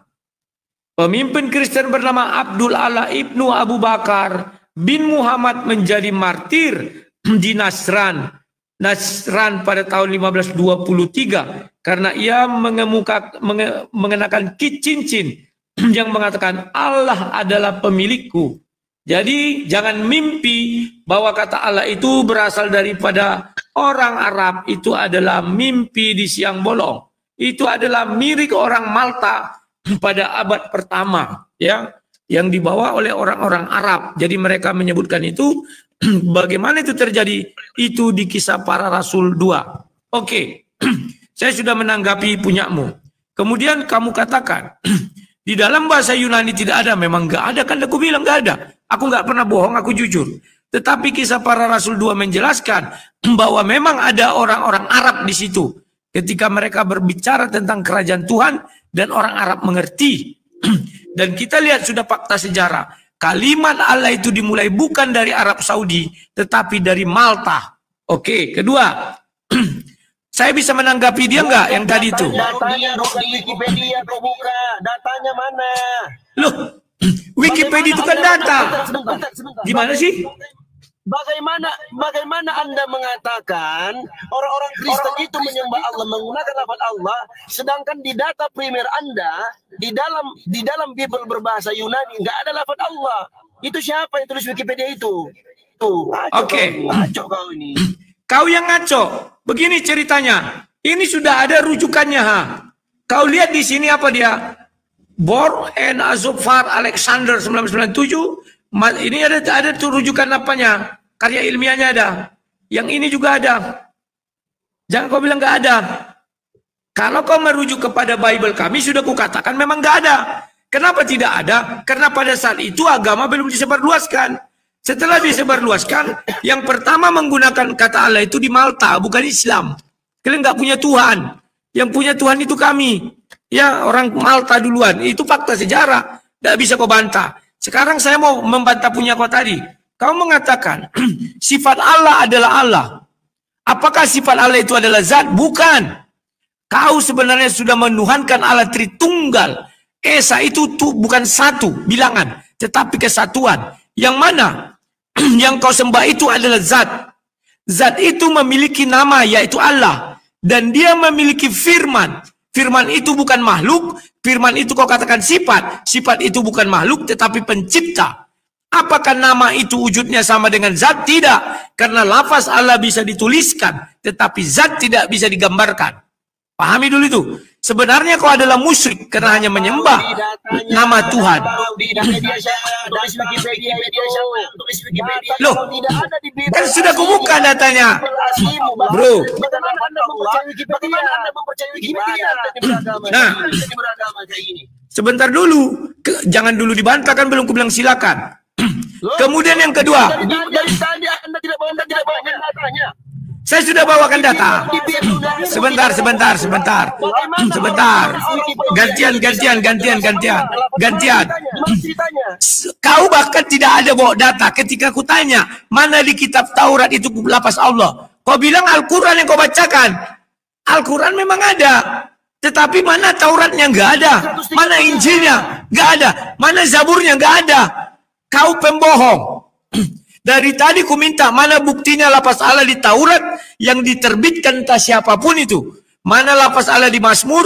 pemimpin Kristen bernama Abdul Allah ibnu Abu Bakar bin Muhammad menjadi martir di Nasran pada tahun 1523 karena ia mengenakan cincin yang mengatakan Allah adalah pemilikku. Jadi jangan mimpi bahwa kata Allah itu berasal daripada orang Arab, itu adalah mimpi di siang bolong. Itu adalah milik orang Malta pada abad pertama, ya, yang dibawa oleh orang-orang Arab. Jadi mereka menyebutkan itu. Bagaimana itu terjadi? Itu di Kisah Para Rasul 2. Oke, saya sudah menanggapi punyamu. Kemudian kamu katakan di dalam bahasa Yunani tidak ada. Memang nggak ada, kan aku bilang nggak ada. Aku nggak pernah bohong, aku jujur. Tetapi Kisah Para Rasul 2 menjelaskan bahwa memang ada orang-orang Arab di situ. Ketika mereka berbicara tentang kerajaan Tuhan dan orang Arab mengerti. Dan kita lihat sudah fakta sejarah. Kalimat Allah itu dimulai bukan dari Arab Saudi, tetapi dari Malta. Oke, kedua. Saya bisa menanggapi dia nggak yang tadi itu?
Datanya di Wikipedia kau buka. Datanya mana?
Loh, Wikipedia itu kan data. Gimana sih?
Bagaimana Anda mengatakan orang-orang Kristen itu menyembah Allah menggunakan lafaz Allah, sedangkan di data primer Anda di dalam Bible berbahasa Yunani nggak ada lafaz Allah. Itu siapa yang tulis Wikipedia itu? Tuh.
Oke.
Ngaco kau ini.
Kau yang ngaco. Begini ceritanya. Ini sudah ada rujukannya, ha. Kau lihat di sini apa dia? Bor and Azofar Alexander 1997. Ini ada tuh rujukan apanya? Karya ilmiahnya ada. Yang ini juga ada. Jangan kau bilang nggak ada. Kalau kau merujuk kepada Bible kami, sudah kukatakan memang nggak ada. Kenapa tidak ada? Karena pada saat itu agama belum disebarluaskan. Setelah disebarluaskan, yang pertama menggunakan kata Allah itu di Malta, bukan Islam. Kalian nggak punya Tuhan. Yang punya Tuhan itu kami. Ya, orang Malta duluan. Itu fakta sejarah. Nggak bisa kau bantah. Sekarang saya mau membantah punya kau tadi. Kau mengatakan sifat Allah adalah Allah. Apakah sifat Allah itu adalah zat? Bukan. Kau sebenarnya sudah menuhankan Allah Tritunggal. Esa itu bukan satu bilangan, tetapi kesatuan. Yang mana? Yang kau sembah itu adalah zat. Zat itu memiliki nama, yaitu Allah. Dan dia memiliki firman. Firman itu bukan makhluk. Firman itu kau katakan sifat. Sifat itu bukan makhluk, tetapi pencipta. Apakah nama itu wujudnya sama dengan zat? Tidak. Karena lafaz Allah bisa dituliskan, tetapi zat tidak bisa digambarkan. Pahami dulu itu. Sebenarnya kau adalah musyrik karena hanya menyembah nama Tuhan. Loh, kan sudah kubuka datanya. Bro. Nah, sebentar dulu. Jangan dulu dibantah, kan belum kubilang silakan. Kemudian yang kedua. Saya sudah bawakan data. Sebentar. Gantian. Kau bahkan tidak ada bawa data. Ketika ku tanya, mana di kitab Taurat itu lafaz Allah? Kau bilang Al-Quran yang kau bacakan. Al-Quran memang ada. Tetapi mana Tauratnya? Nggak ada. Mana Injilnya? Nggak ada. Mana Zaburnya? Nggak ada. Kau pembohong. Dari tadi ku minta mana buktinya lafaz Allah di Taurat yang diterbitkan entah siapapun itu. Mana lafaz Allah di Mazmur,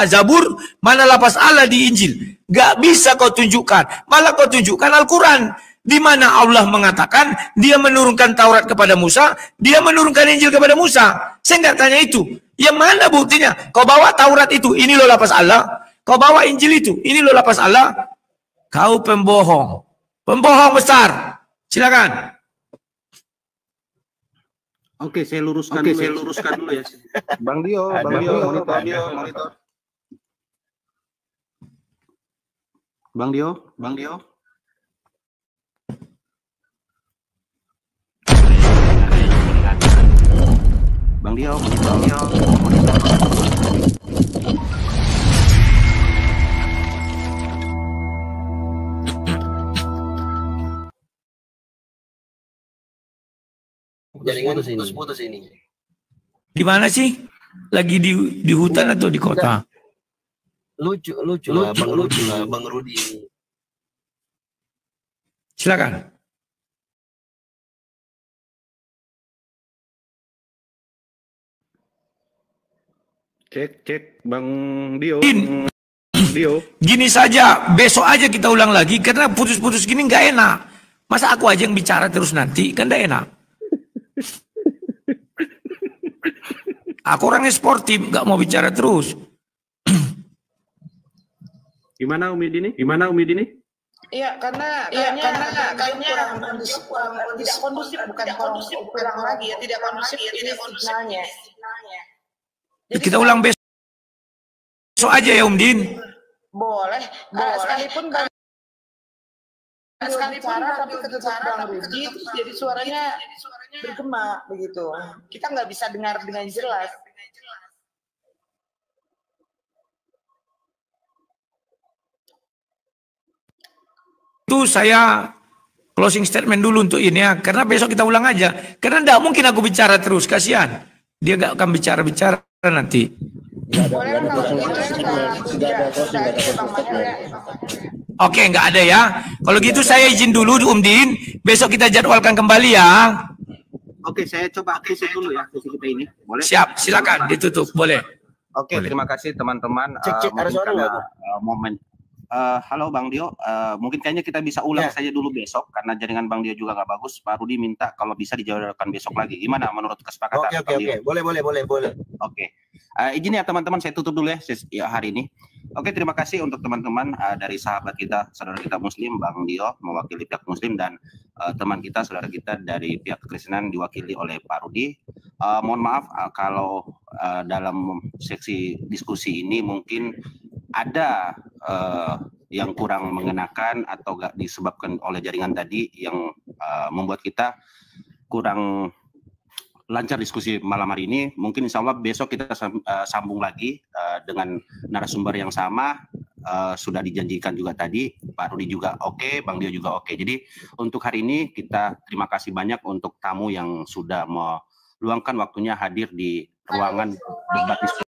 Zabur, mana lafaz Allah di Injil. Gak bisa kau tunjukkan. Malah kau tunjukkan Al-Quran. Di mana Allah mengatakan dia menurunkan Taurat kepada Musa, dia menurunkan Injil kepada Musa. Saya nggak tanya itu. Yang mana buktinya? Kau bawa Taurat itu, ini loh lafaz Allah. Kau bawa Injil itu, ini loh lafaz Allah. Kau pembohong. Pembohong besar. Silakan.
Oke, saya luruskan dulu ya.
Bang Dio, monitor.
Bang Dio.
Jaringan putus ini.
Di mana sih? Lagi di hutan atau di kota?
Lucu lah Bang Rudi.
Silakan.
Cek Bang Dio.
Gini saja, besok aja kita ulang lagi karena putus-putus gini nggak enak. Masa aku aja yang bicara terus nanti kan nggak enak. Aku orangnya sportif, nggak mau bicara terus.
Gimana Umi Dini?
Iya, karena tidak kondusif, bukan kurang lagi ya, tidak kondusif ini signalnya. Jadi
Kita ulang besok aja ya Din.
boleh, sekalipun bicara tapi ketutup Bang Rudi, terus jadi suaranya bergema begitu. Kita nggak bisa dengar dengan jelas.
Itu saya closing statement dulu untuk ini ya, karena besok kita ulang aja. Karena tidak mungkin aku bicara terus, kasihan. Dia nggak akan bicara nanti. Oke, nggak ada ya. Kalau gitu saya izin dulu Din. Besok kita jadwalkan kembali ya.
Oke, saya coba tutup dulu ya sesi kita ini. Boleh?
Siap, silakan ditutup, boleh.
Oke,
Boleh.
terima kasih teman-teman.
Cek, ada suara nggak?
Momen. Halo Bang Dio, mungkin kayaknya kita bisa ulang saja dulu besok karena jaringan Bang Dio juga nggak bagus. Pak Rudi minta kalau bisa dijadwalkan besok lagi. Gimana menurut kesepakatan?
Oke. Boleh.
Oke. Izin ya teman-teman, saya tutup dulu ya hari ini. Oke, terima kasih untuk teman-teman dari sahabat kita, saudara kita Muslim, Bang Dio mewakili pihak Muslim dan teman kita, saudara kita dari pihak Kekristenan diwakili oleh Pak Rudi. Mohon maaf kalau dalam seksi diskusi ini mungkin ada yang kurang mengenakan atau nggak disebabkan oleh jaringan tadi yang membuat kita kurang lancar diskusi malam hari ini. Mungkin insya Allah besok kita sambung lagi dengan narasumber yang sama. Sudah dijanjikan juga tadi, Pak Rudi juga oke, Bang Dio juga oke. Jadi untuk hari ini kita terima kasih banyak untuk tamu yang sudah meluangkan waktunya hadir di ruangan debat diskusi.